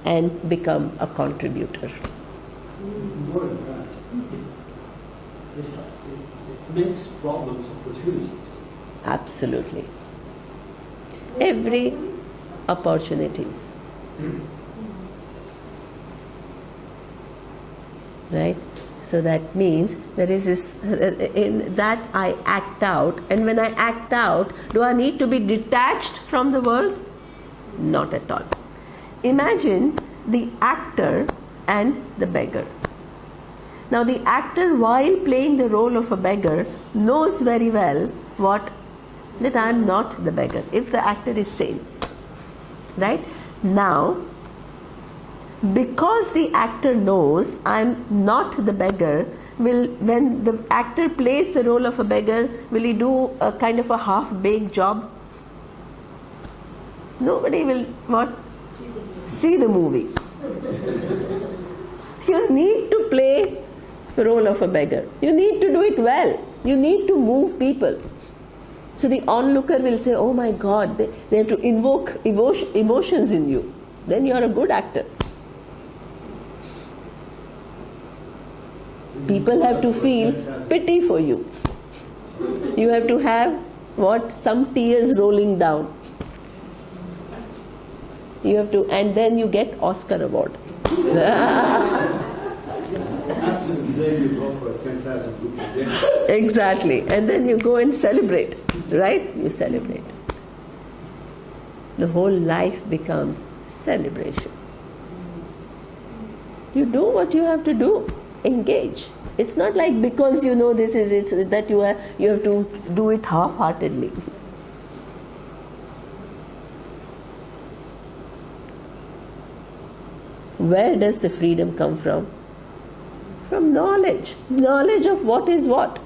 and become a contributor. More than that, it makes problems opportunities. Absolutely. Every opportunities. Right? So that means there is this, in that I act out, and when I act out, do I need to be detached from the world? Not at all. Imagine the actor and the beggar. Now the actor, while playing the role of a beggar, knows very well that I am not the beggar, if the actor is sane. Right? Now, because the actor knows I am not the beggar, when the actor plays the role of a beggar, will he do a kind of a half-baked job? Nobody will see the movie. You need to play the role of a beggar. You need to do it well. You need to move people. So the onlooker will say, oh my God, they have to invoke emotions in you. Then you are a good actor. People have to feel pity for you. You have to have some tears rolling down. You have to, and then you get Oscar award. After the play, you go for a 10,000 rupee dinner. Exactly. And then you go and celebrate. Right? You celebrate. The whole life becomes celebration. You do what you have to do. Engage. It's not like because you know this is it that you have to do it half-heartedly. Where does the freedom come from? From knowledge. Knowledge of what is what.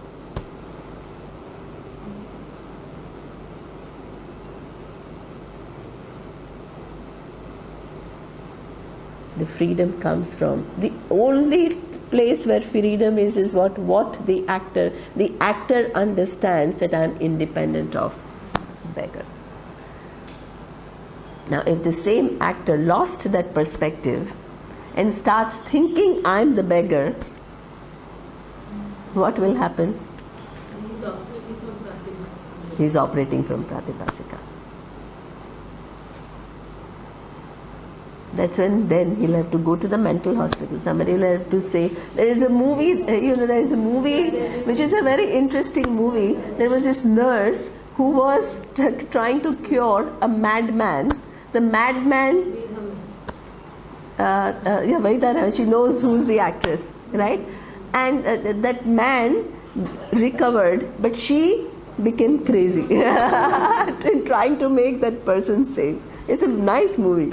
The freedom comes from the only place where freedom is what the actor understands that I am independent of beggar. Now, if the same actor lost that perspective and starts thinking I'm the beggar, what will happen? He's operating from Pratibhasika. That's when then he'll have to go to the mental hospital. Somebody will have to say, there is a movie, there is a movie which is a very interesting movie. There was this nurse who was trying to cure a madman. The madman, Vaidara, she knows who's the actress, right? And that man recovered, but she became crazy in trying to make that person sane. It's a nice movie.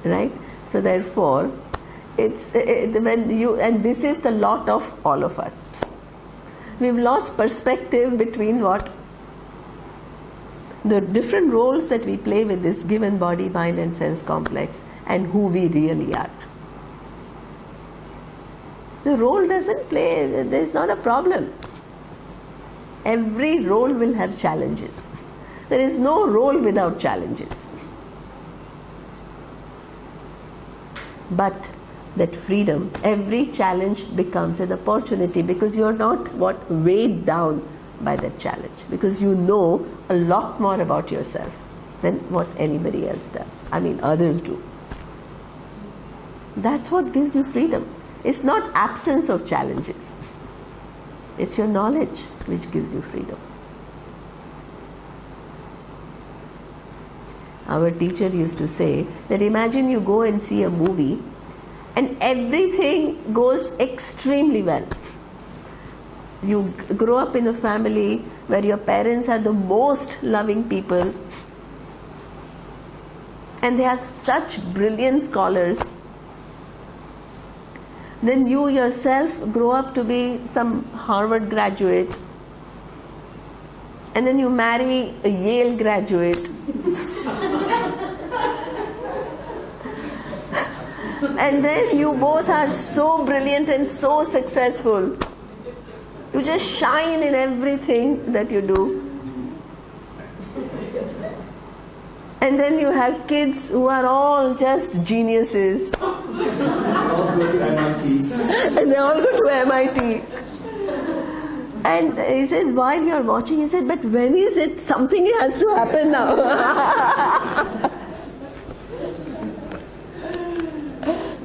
Right? So therefore, when you, and this is the lot of all of us. We've lost perspective between what? The different roles that we play with this given body, mind and sense complex, and who we really are. The role doesn't play, there's not a problem. Every role will have challenges. There is no role without challenges. But that freedom, every challenge becomes an opportunity, because you are not weighed down by that challenge, because you know a lot more about yourself than what anybody else does. I mean, others do. That's what gives you freedom. It's not absence of challenges. It's your knowledge which gives you freedom. Our teacher used to say that imagine you go and see a movie and everything goes extremely well. You grow up in a family where your parents are the most loving people and they are such brilliant scholars. Then you yourself grow up to be some Harvard graduate, and then you marry a Yale graduate. And then you both are so brilliant and so successful. You just shine in everything that you do. And then you have kids who are all just geniuses. All go to MIT. And they all go to MIT. And he says, while you are watching, he said, but when is it? Something has to happen now.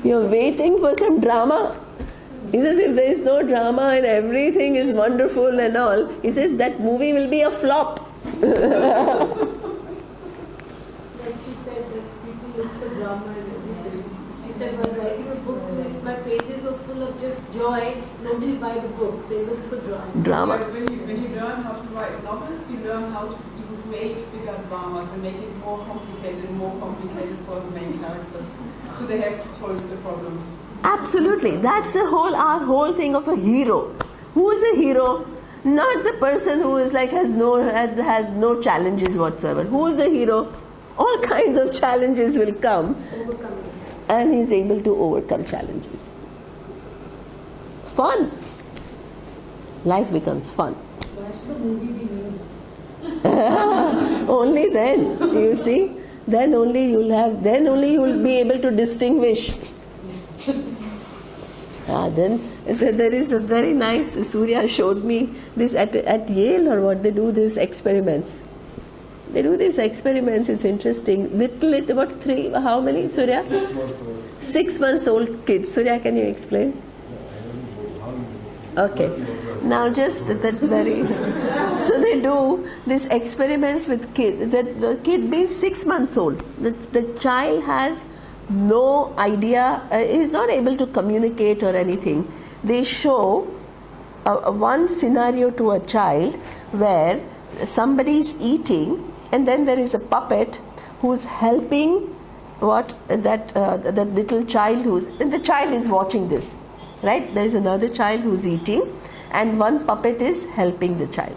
You're waiting for some drama. He says, if there is no drama and everything is wonderful and all, he says, that movie will be a flop. Drama and everything. She said, while writing a book, if my pages were full of just joy, nobody will buy the book. They look for drama. Yeah, when you learn how to write novels, you learn how to even create bigger dramas and make it more complicated for the main characters. So they have to solve the problems. Absolutely. That's our whole thing of a hero. Who is a hero? Not the person who is like has no challenges whatsoever. Who is the hero? All kinds of challenges will come, and he's able to overcome challenges. Fun. Life becomes fun. Why should the movie be made? Only then, you see, then only you will be able to distinguish. Then there is a very nice, Surya showed me this at Yale or what, they do these experiments. They do these experiments, it's interesting. About three, how many, Surya? 6 months old. 6 months old kids. Surya, can you explain? Okay. Now just that very... So they do these experiments with kids. The kid being 6 months old. The child has no idea, is not able to communicate or anything. They show one scenario to a child where somebody is eating and then there is a puppet who's helping that little child and the child is watching this, right? There is another child who's eating and one puppet is helping the child.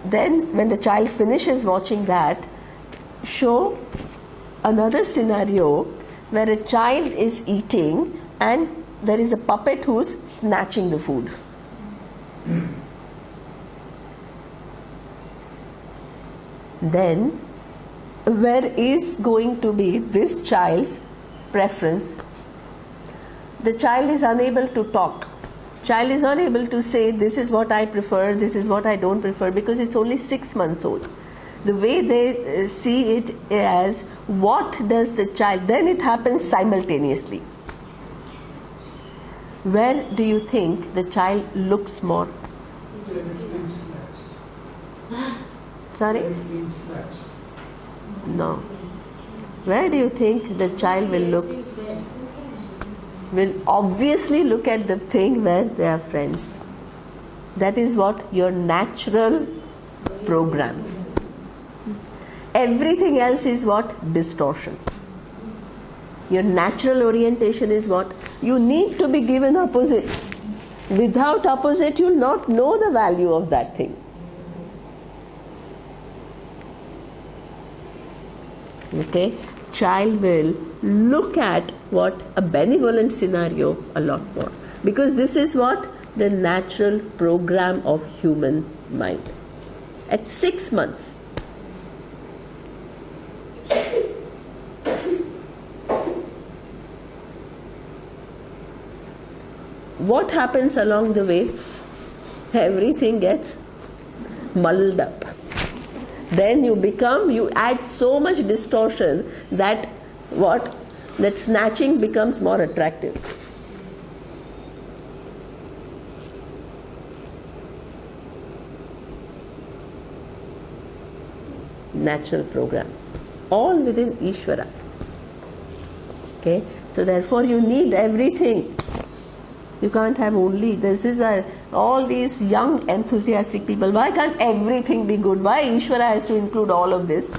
Then when the child finishes watching that, show another scenario where a child is eating and there is a puppet who's snatching the food. then where is going to be this child's preference? The child is unable to talk. Child is not able to say, this is what I prefer, this is what I don't prefer, because it's only 6 months old. The way they see it as, what does the child, then it happens simultaneously. Where do you think the child looks more? When it's being snatched. Sorry? When it's being snatched. No. Where do you think the child will look? Will obviously look at the thing where they are friends. That is what your natural program. Everything else is what? Distortion. Your natural orientation is what? You need to be given opposite. Without opposite, you will not know the value of that thing. Okay? Child will look at what? A benevolent scenario a lot more. Because this is what? The natural program of human mind. At 6 months. What happens along the way? Everything gets muddled up. Then you add so much distortion that what? That snatching becomes more attractive. Natural program. All within Ishvara. Okay? So therefore you need everything. You can't have only, all these young enthusiastic people, why can't everything be good? Why Ishvara has to include all of this?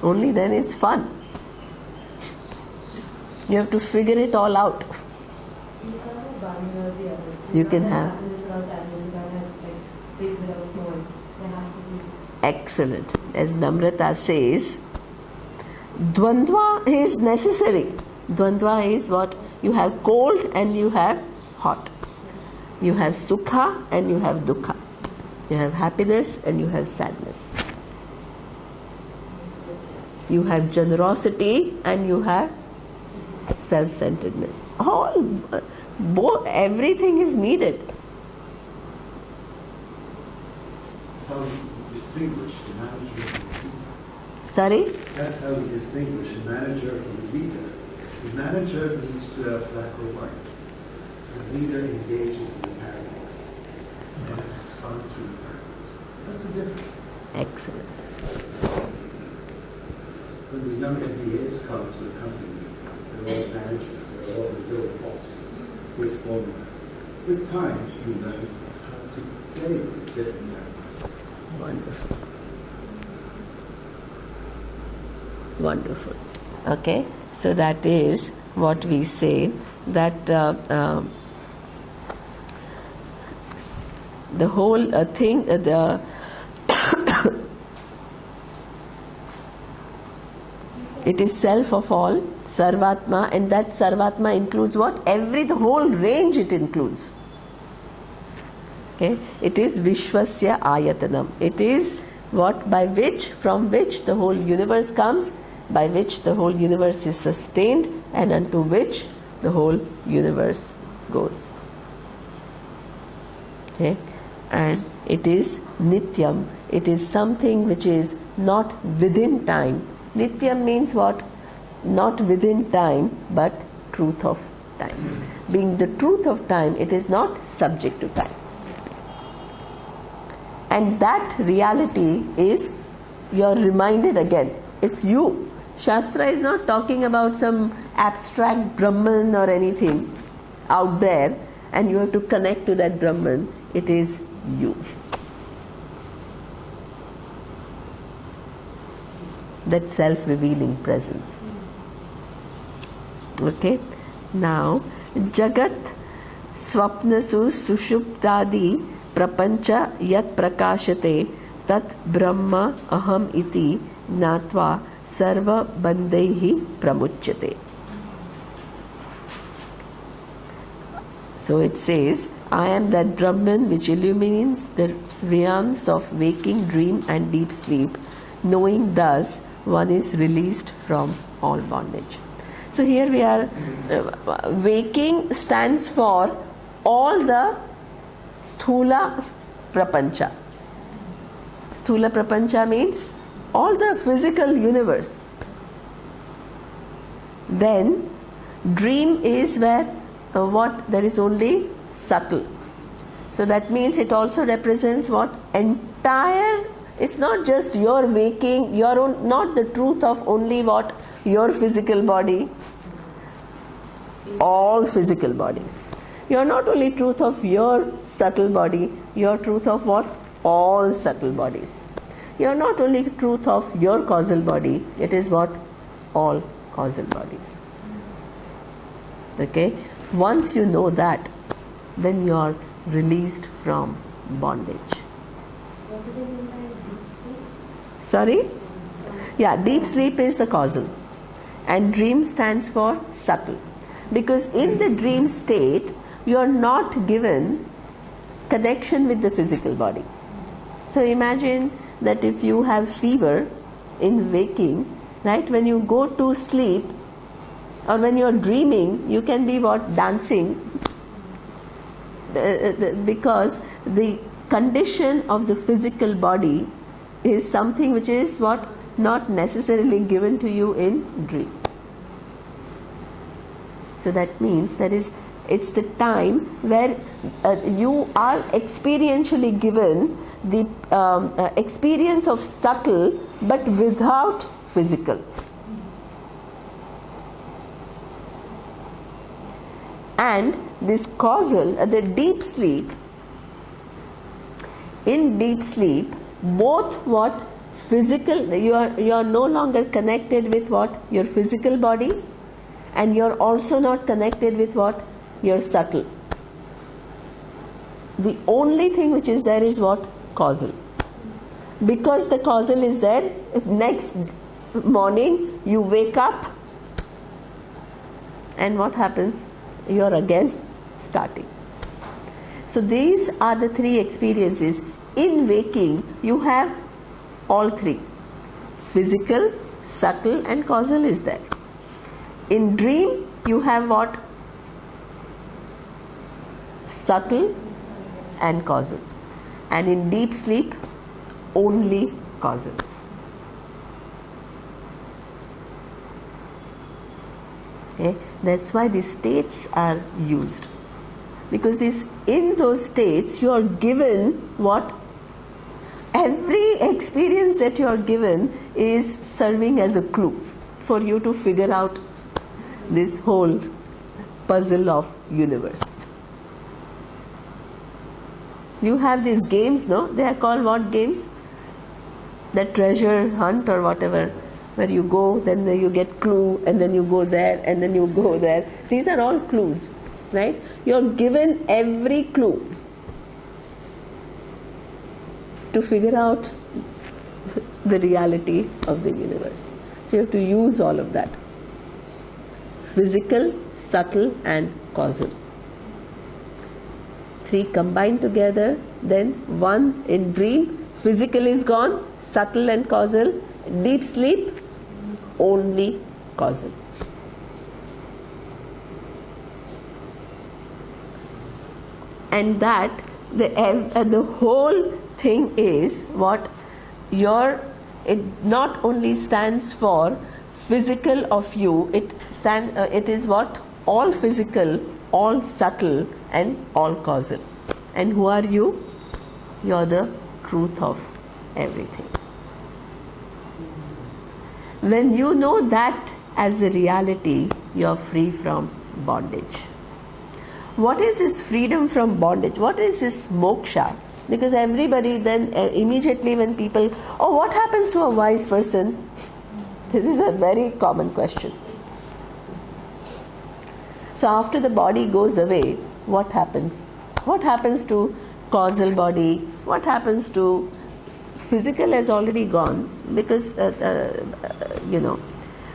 Only then it's fun. You have to figure it all out. You can have. Excellent. As Namrata says, Dvandva is necessary. Dvandva is what? You have cold and you have hot. You have sukha and you have dukkha. You have happiness and you have sadness. You have generosity and you have self-centeredness. Everything is needed. That's how we distinguish the manager from the leader. Sorry? That's how we distinguish a manager from a leader. The manager needs to have black or white. The leader engages in the paradoxes and has fun through the paradoxes. That's the difference. Excellent. When the young MBAs come to the company, they're all managers, they're all in little boxes with formula. With time, you learn how to play with different paradoxes. Wonderful. Wonderful. Okay, so that is what we say, that the whole thing, it is self of all, Sarvatma, and that Sarvatma includes what? The whole range it includes. Okay, it is Vishwasya Ayatanam. It is what? From which the whole universe comes, by which the whole universe is sustained, and unto which the whole universe goes. Okay? And it is Nityam. It is something which is not within time. Nityam means what? Not within time, but truth of time. Being the truth of time, it is not subject to time. And that reality is, you're reminded again, it's you. Shastra is not talking about some abstract Brahman or anything out there and you have to connect to that Brahman. It is you. That self-revealing presence. Okay? Now, Jagat Swapnasu Sushuptadi Prapancha Yat Prakashate Tat Brahma Aham Iti Natva Sarva Bandaihi Pramuchyate. So it says, I am that Brahman which illumines the realms of waking, dream and deep sleep. Knowing thus, one is released from all bondage. So here we are, waking stands for all the Sthula Prapancha. Sthula Prapancha means all the physical universe. Then dream is where what there is only subtle. So that means it also represents what? Entire. It's not just your waking, your own, not the truth of only what? Your physical body. All physical bodies. You are not only truth of your subtle body, you are truth of what? All subtle bodies. You are not only truth of your causal body, it is what? All causal bodies. Okay? Once you know that, then you are released from bondage. What do they mean by deep sleep? Sorry? Yeah, deep sleep is the causal. And dream stands for subtle. Because in the dream state, you are not given connection with the physical body. So imagine that if you have fever in waking, right, when you go to sleep or when you are dreaming, you can be what? Dancing. Because the condition of the physical body is something which is what? Not necessarily given to you in dream. So that means it's the time where you are experientially given the experience of subtle but without physical. And this causal, the deep sleep, in deep sleep, both what? Physical, you are no longer connected with what? Your physical body, and you are also not connected with what? Your subtle. The only thing which is there is what? Causal. Because the causal is there, next morning you wake up, and what happens? You are again starting. So these are the three experiences. In waking, you have all three. Physical, subtle and causal is there. In dream, you have what? Subtle and causal. And in deep sleep, only causal. Okay? That's why these states are used. Because in those states, you are given what? Every experience that you are given is serving as a clue for you to figure out this whole puzzle of universe. You have these games, no? They are called what games? The treasure hunt or whatever, where you go, then you get clue, and then you go there, and then you go there. These are all clues, right? You are given every clue to figure out the reality of the universe. So you have to use all of that. Physical, subtle and causal. Three combined together, then one in dream, physical is gone, subtle and causal. Deep sleep, only causal. And that the whole thing is what? It not only stands for physical of you, it is what? All physical, all subtle and all causal. And who are you? You are the truth of everything. When you know that as a reality, you are free from bondage. What is this freedom from bondage? What is this moksha? Because everybody then immediately when people, oh, what happens to a wise person? This is a very common question. So after the body goes away, what happens? What happens to causal body? What happens to physical has already gone because,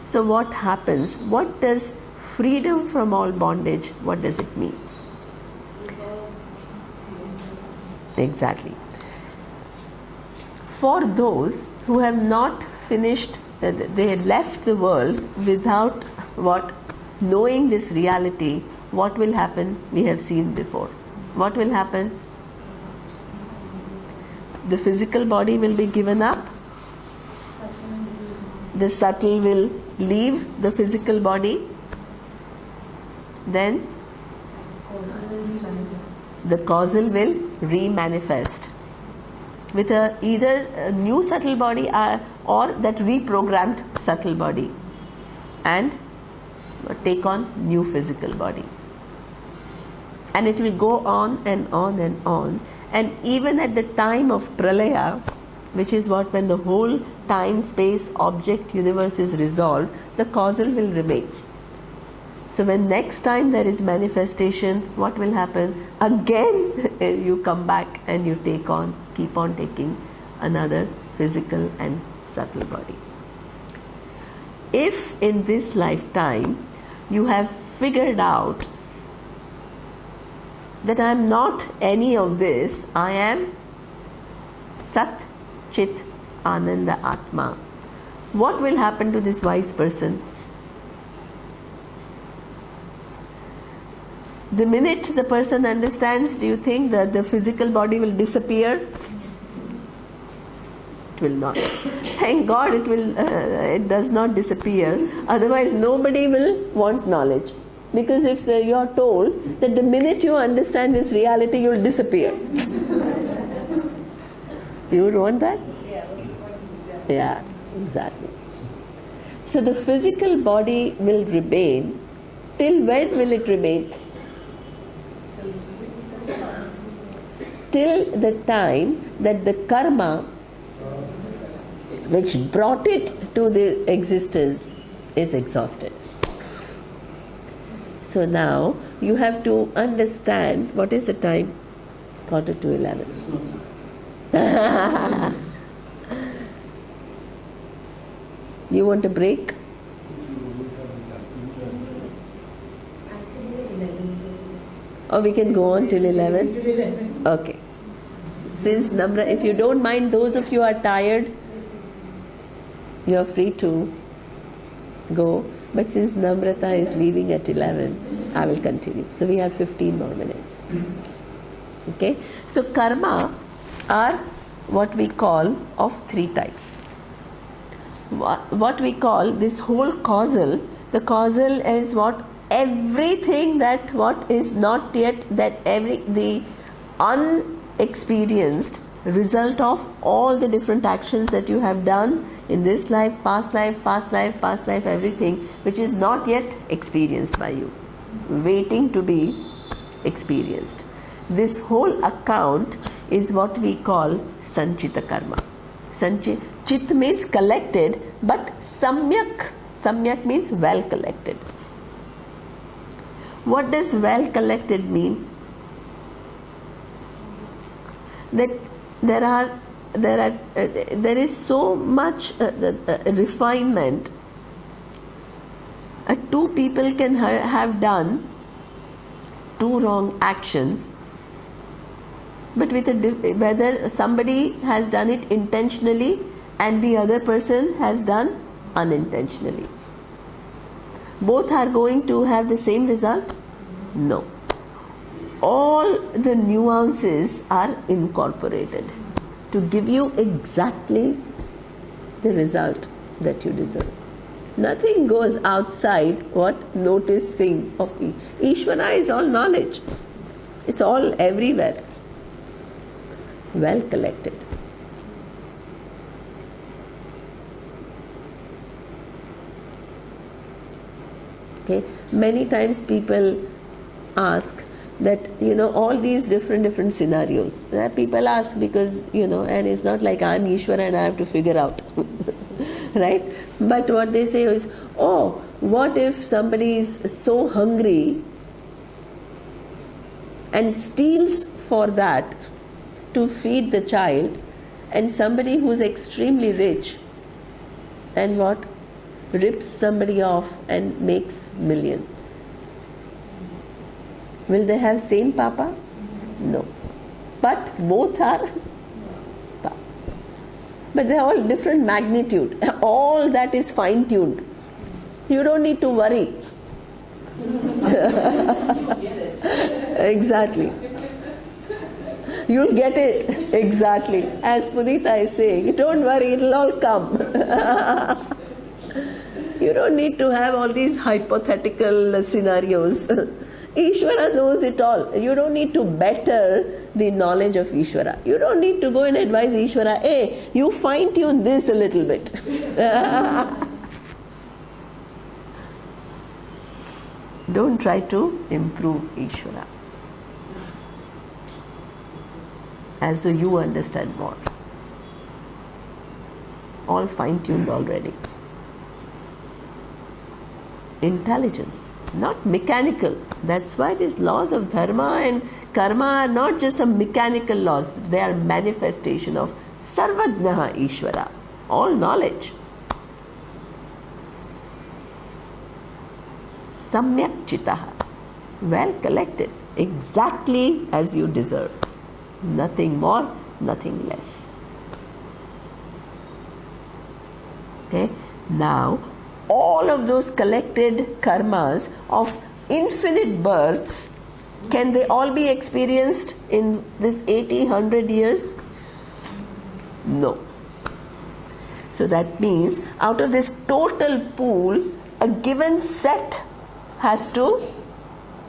So what happens? What does freedom from all bondage, what does it mean? Exactly. For those who have not finished, they had left the world without what? Knowing this reality, what will happen? We have seen before. What will happen? The physical body will be given up. The subtle will leave the physical body. Then the causal will re-manifest with either a new subtle body or that reprogrammed subtle body, and take on new physical body. And it will go on and on and on. And even at the time of Pralaya, which is what, when the whole time, space, object, universe is resolved, the causal will remain. So when next time there is manifestation, what will happen? Again you come back and you keep on taking another physical and subtle body. If in this lifetime you have figured out that I am not any of this, I am Sat Chit Ananda Atma, what will happen to this wise person? The minute the person understands, do you think that the physical body will disappear? It will not. Thank God it does not disappear. Otherwise nobody will want knowledge. Because if you are told that the minute you understand this reality, you will disappear. You would want that? Yeah, exactly. So the physical body will remain. Till when will it remain? Till the time that the karma which brought it to the existence is exhausted. So now you have to understand, what is the time? 11:15. You want a break? Or we can go on till 11? Okay. Since Namra, if you don't mind, those of you are tired, you are free to go. But since Namrata is leaving at 11, I will continue. So we have 15 more minutes. Okay. So karma are what we call of three types. What we call this whole causal, the causal is what? Everything that what is not yet, that the unexperienced result of all the different actions that you have done in this life, past life, everything which is not yet experienced by you, waiting to be experienced. This whole account is what we call Sanchita Karma. Chit means collected, but Samyak means well collected. What does well collected mean? That there is so much refinement. Two people can have done two wrong actions, but whether somebody has done it intentionally and the other person has done unintentionally, both are going to have the same result? No. All the nuances are incorporated to give you exactly the result that you deserve. Nothing goes outside what noticing of Ishvara is all knowledge. It's all everywhere. Well collected. Okay. Many times people ask that, all these different scenarios. People ask because, and it's not like I'm Ishvara and I have to figure out. Right? But what they say is, what if somebody is so hungry and steals for that to feed the child, and somebody who's extremely rich and what? Rips somebody off and makes million. Will they have same papa? No. but both are, but they're all different magnitude. All that is fine tuned. You don't need to worry. Exactly. You'll get it. Exactly. As Pudita is saying, don't worry, it'll all come. You don't need to have all these hypothetical scenarios. Ishvara knows it all. You don't need to better the knowledge of Ishvara. You don't need to go and advise Ishvara, hey, you fine tune this a little bit. Don't try to improve Ishvara, as though you understand more. All fine-tuned already. Intelligence, not mechanical. That's why these laws of dharma and karma are not just some mechanical laws. They are manifestation of Sarvajnaha Ishvara, all knowledge. Samyak Chitaha, well collected, exactly as you deserve. Nothing more, nothing less. Okay, now all of those collected karmas of infinite births, can they all be experienced in this 80-100 years? No. So that means out of this total pool, a given set has to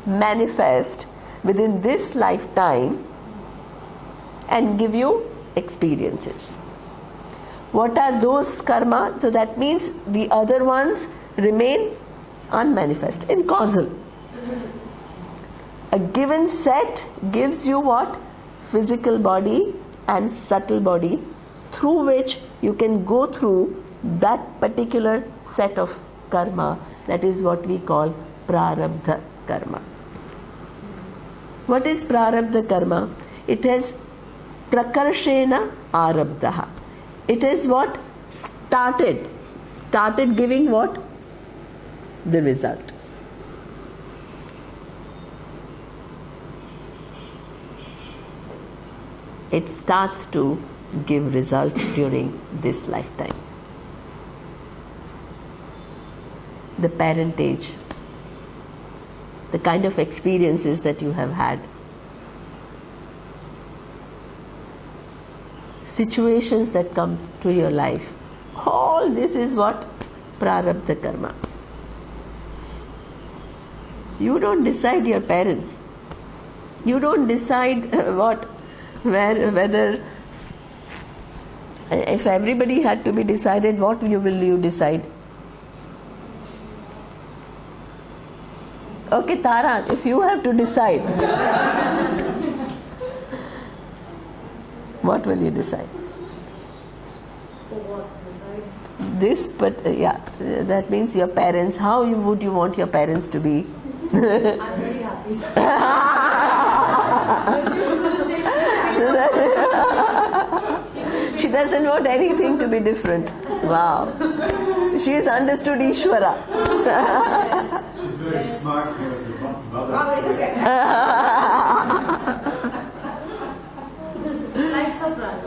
manifest within this lifetime and give you experiences. What are those karma? So that means the other ones remain unmanifest in causal. A given set gives you what? Physical body and subtle body, through which you can go through that particular set of karma. That is what we call prarabdha karma. What is prarabdha karma? It has prakarshena arabdha. It is what? Started giving what? The result. It starts to give result during this lifetime. The parentage, the kind of experiences that you have had, situations that come to your life, all this is what? Prarabdha karma. You don't decide your parents. You don't decide whether, if everybody had to be decided, what will you decide? Okay, Tara, if you have to decide, what will you decide? For what? Decide? This, but yeah, that means your parents. How would you want your parents to be? I'm very happy. She doesn't want anything to be different. Wow. She has understood Ishvara. She's very smart as a mother. Life's so proud.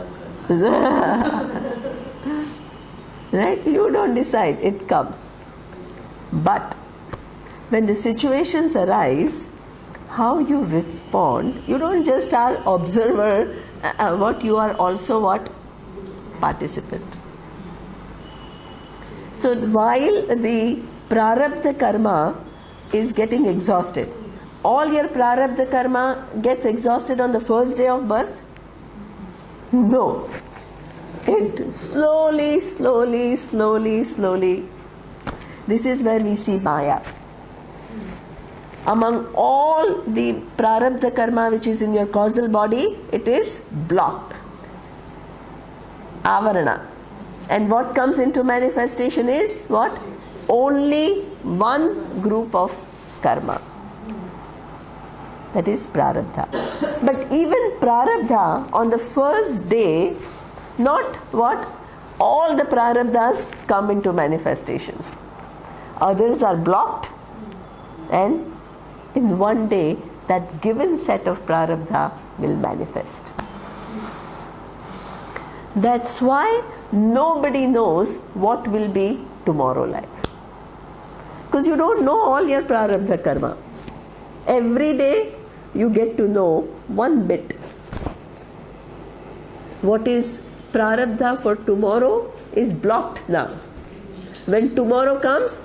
Right? You don't decide, it comes. But when the situations arise, how you respond, you don't just are observer, what you are also what? Participant. So while the prarabdha karma is getting exhausted, all your prarabdha karma gets exhausted on the first day of birth? No. It slowly. This is where we see Maya. Among all the prarabdha karma which is in your causal body, it is blocked. Avarana. And what comes into manifestation is what? Only one group of karma. That is prarabdha. But even prarabdha on the first day, not what? All the prarabdhas come into manifestation. Others are blocked, and in one day that given set of prarabdha will manifest. That's why nobody knows what will be tomorrow life. Because you don't know all your prarabdha karma. Every day you get to know one bit. What is prarabdha for tomorrow is blocked now. When tomorrow comes,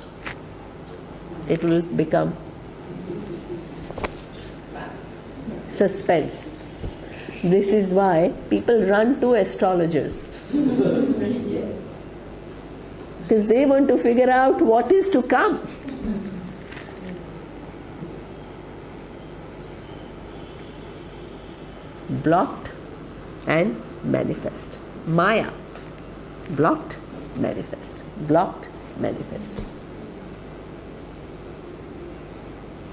it will become suspense. This is why people run to astrologers. Because they want to figure out what is to come. Blocked and manifest. Maya. Blocked, manifest. Blocked, manifest.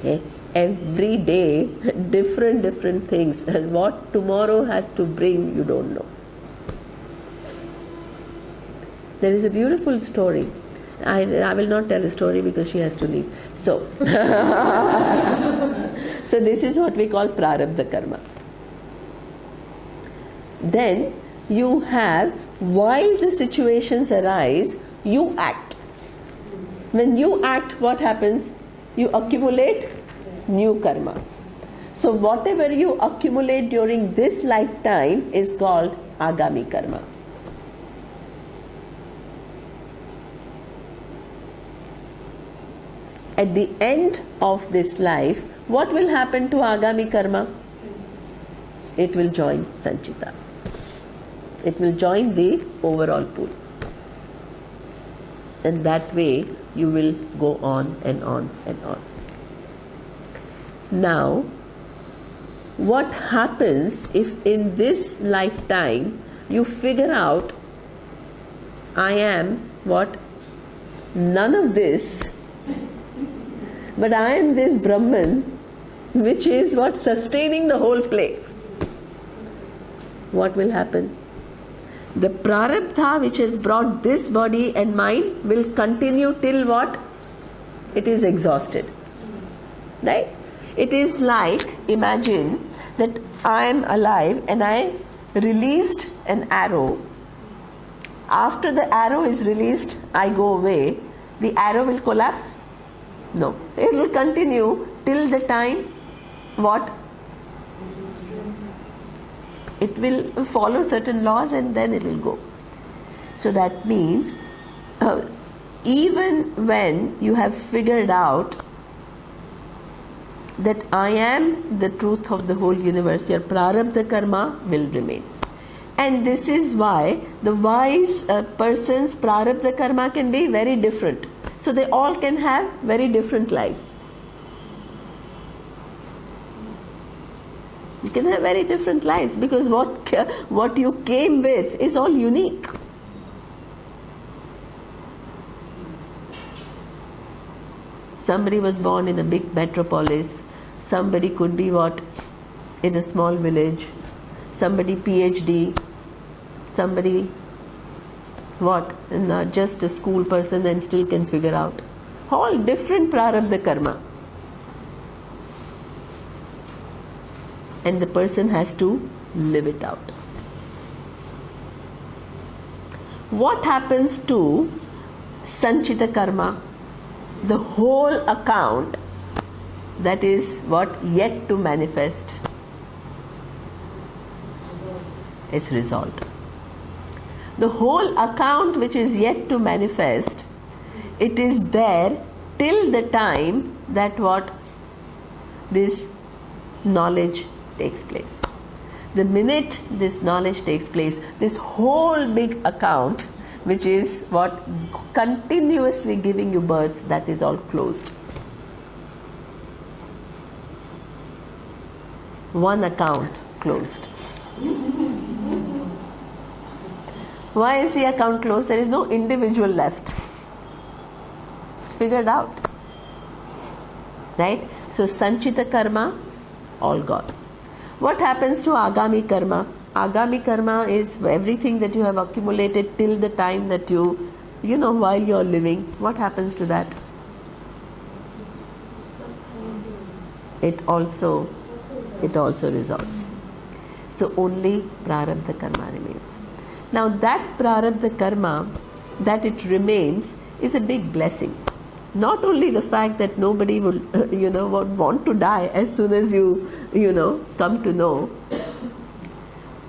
Okay? Every day, different things, and what tomorrow has to bring, you don't know. There is a beautiful story. I will not tell a story because she has to leave. So, so this is what we call prarabdha karma. Then you have, while the situations arise, you act. When you act, what happens? You accumulate new karma. So whatever you accumulate during this lifetime is called agami karma. At the end of this life, what will happen to agami karma? It will join sanchita. It will join the overall pool. And that way you will go on and on and on. Now, what happens if in this lifetime you figure out, I am what? None of this, but I am this Brahman, which is what? Sustaining the whole play. What will happen? The prarabdha which has brought this body and mind will continue till what? It is exhausted. Right? It is like, imagine that I am alive and I released an arrow. After the arrow is released, I go away. The arrow will collapse? No. It will continue till the time what? It will follow certain laws and then it will go. So that means even when you have figured out that I am the truth of the whole universe, your prarabdha karma will remain. And this is why the wise person's prarabdha karma can be very different. So they all can have very different lives. You can have very different lives because what you came with is all unique. Somebody was born in a big metropolis. Somebody could be what? In a small village. Somebody PhD. Somebody what? Not just a school person and still can figure out. All different prarabdha karma. And the person has to live it out. What happens to sanchita karma? The whole account that is what? Yet to manifest. It's resolved. The whole account which is yet to manifest, it is there till the time that what? This knowledge takes place. The minute this knowledge takes place, this whole big account, which is what? Continuously giving you births, that is all closed. One account closed. Why is the account closed? There is no individual left. It's figured out. Right? So sanchita karma, all gone. What happens to agami karma? Agami karma is everything that you have accumulated till the time that you know, while you are living. What happens to that? it also resolves. So only prarabdha karma remains. Now that prarabdha karma, that it remains, is a big blessing. Not only the fact that nobody will, would want to die as soon as you come to know.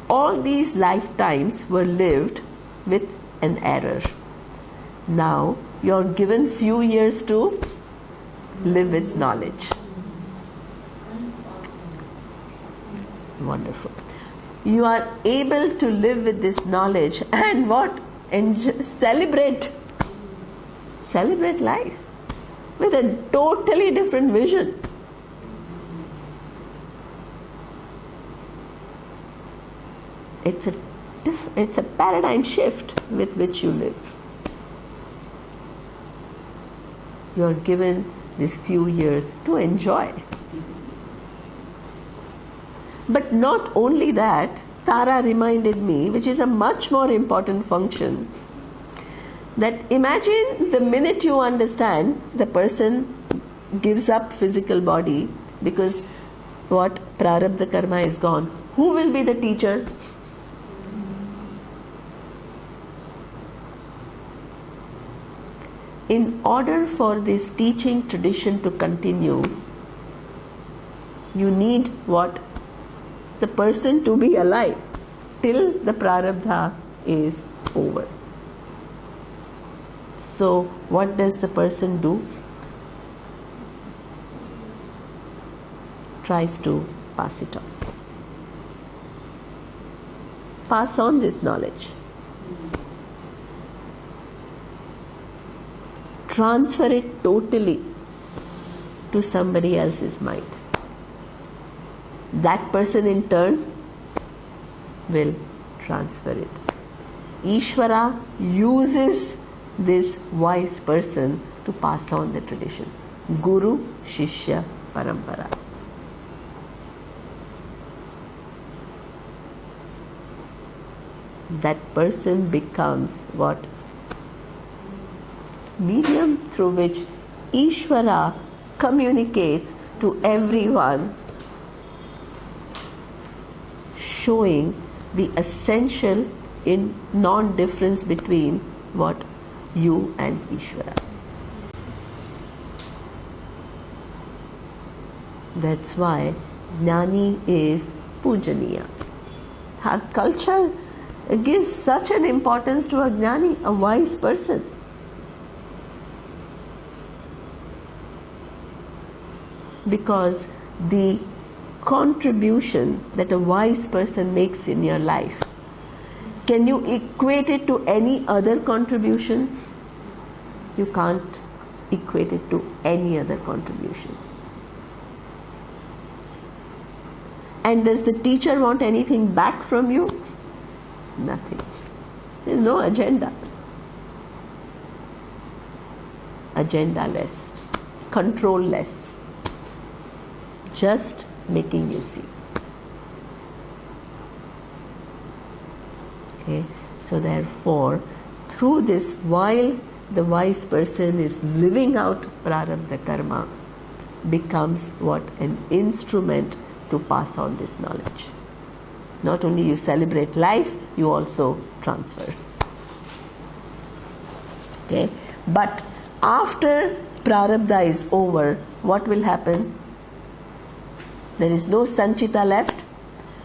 All these lifetimes were lived with an error. Now you're given few years to live with knowledge. Wonderful. You are able to live with this knowledge and what? And celebrate life with a totally different vision. It's a paradigm shift with which you live. You are given these few years to enjoy. But not only that, Tara reminded me, which is a much more important function, that imagine the minute you understand the person gives up physical body because what? Prarabdha karma is gone. Who will be the teacher? In order for this teaching tradition to continue, you need what? The person to be alive till the prarabdha is over. So what does the person do? Tries to pass it on. Pass on this knowledge. Transfer it totally to somebody else's mind. That person in turn will transfer it. Ishvara uses this wise person to pass on the tradition. Guru, Shishya, Parampara. That person becomes what? Medium through which Ishvara communicates to everyone, showing the essential in non-difference between what? You and Ishvara. That's why Jnani is Pujaniya. Our culture gives such an importance to a Jnani, a wise person. Because the contribution that a wise person makes in your life, can you equate it to any other contribution? You can't equate it to any other contribution. And does the teacher want anything back from you? Nothing. There's no agenda. Agenda-less, control-less. Just making you see. Okay, so therefore, through this, while the wise person is living out prarabdha karma, becomes what? An instrument to pass on this knowledge. Not only you celebrate life, you also transfer. Okay, but after prarabdha is over, what will happen? There is no sanchita left.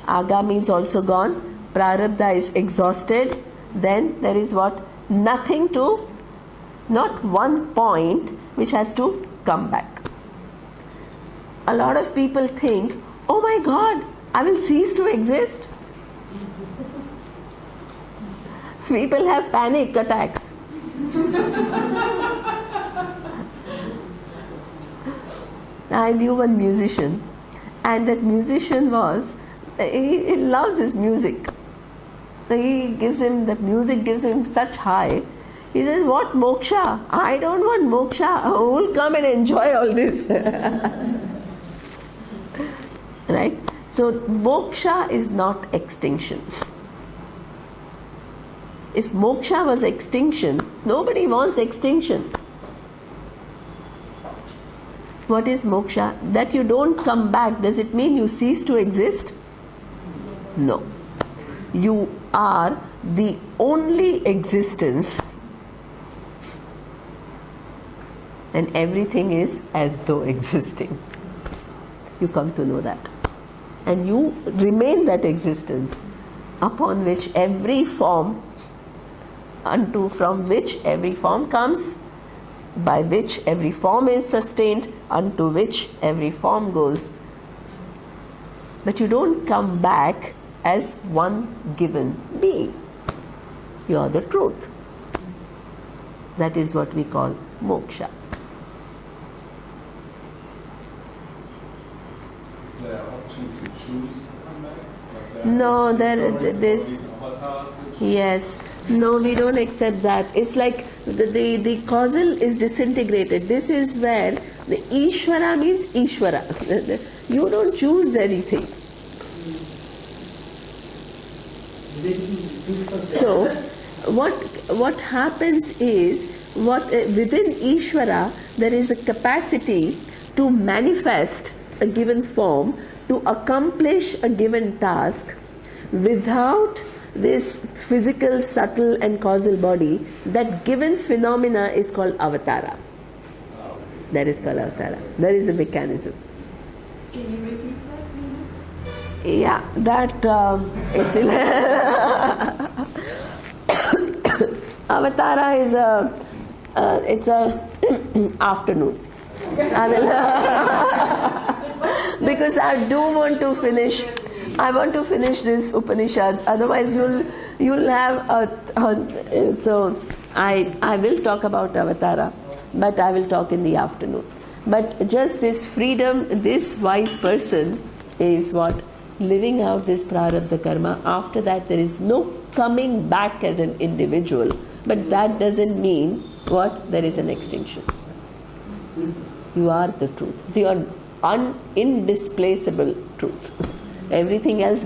Agami is also gone. Prarabdha is exhausted. Then there is what? Nothing to, not one point which has to come back. A lot of people think, oh my God, I will cease to exist. People have panic attacks. I knew one musician, and that musician he loves his music. So that music gives him such high. He says, what moksha? I don't want moksha. Who will come and enjoy all this? Right? So moksha is not extinction. If moksha was extinction, nobody wants extinction. What is moksha? That you don't come back. Does it mean you cease to exist? No. You are the only existence, and everything is as though existing. You come to know that. And you remain that existence upon which every form, from which every form comes, by which every form is sustained, unto which every form goes. But you don't come back as one given being. You are the truth. That is what we call moksha. Is there an option to choose to come back? Like No, this. Avatars which yes. No, we don't accept that. It's like the causal is disintegrated. This is where the Ishvara means Ishvara. You don't choose anything. So, what happens is, within Ishvara there is a capacity to manifest a given form, to accomplish a given task without this physical, subtle and causal body. That given phenomena is called avatara. That is called avatara. There is a mechanism. Can you repeat that? Yeah, that it's avatara is it's a afternoon. I will because I do want to finish. I want to finish this Upanishad. Otherwise, you'll have so I will talk about avatara, but I will talk in the afternoon. But just this freedom, this wise person is what? Living out this prarabdha karma. After that, there is no coming back as an individual. But that doesn't mean what? There is an extinction. You are the truth. You are indisplaceable truth. Everything else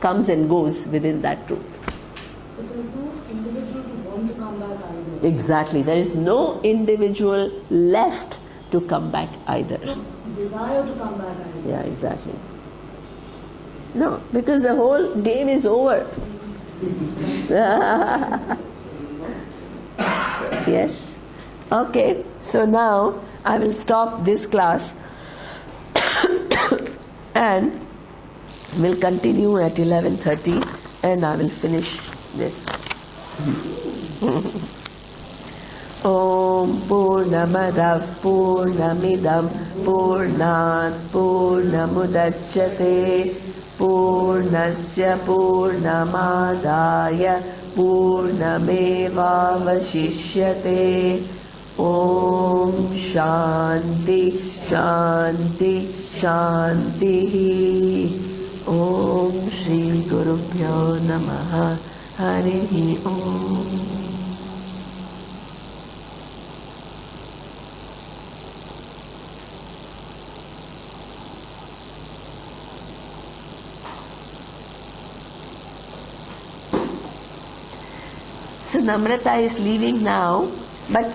comes and goes within that truth. But there is no individual to want to come back either. Exactly. There is no individual left to come back either. Desire to come back either. Yeah, exactly. No, because the whole game is over. Yes. Okay. So now I will stop this class and we'll continue at 11:30 and I will finish this. Om Purnamadav Purnamidam Purnat Purnamudachyate Purnasya Purnamadaya Purnamevavashishyate. Om Shanti Shanti Shanti. Om Shri Gurubhyo Namaha. Harihi Om. So Namrata is leaving now, but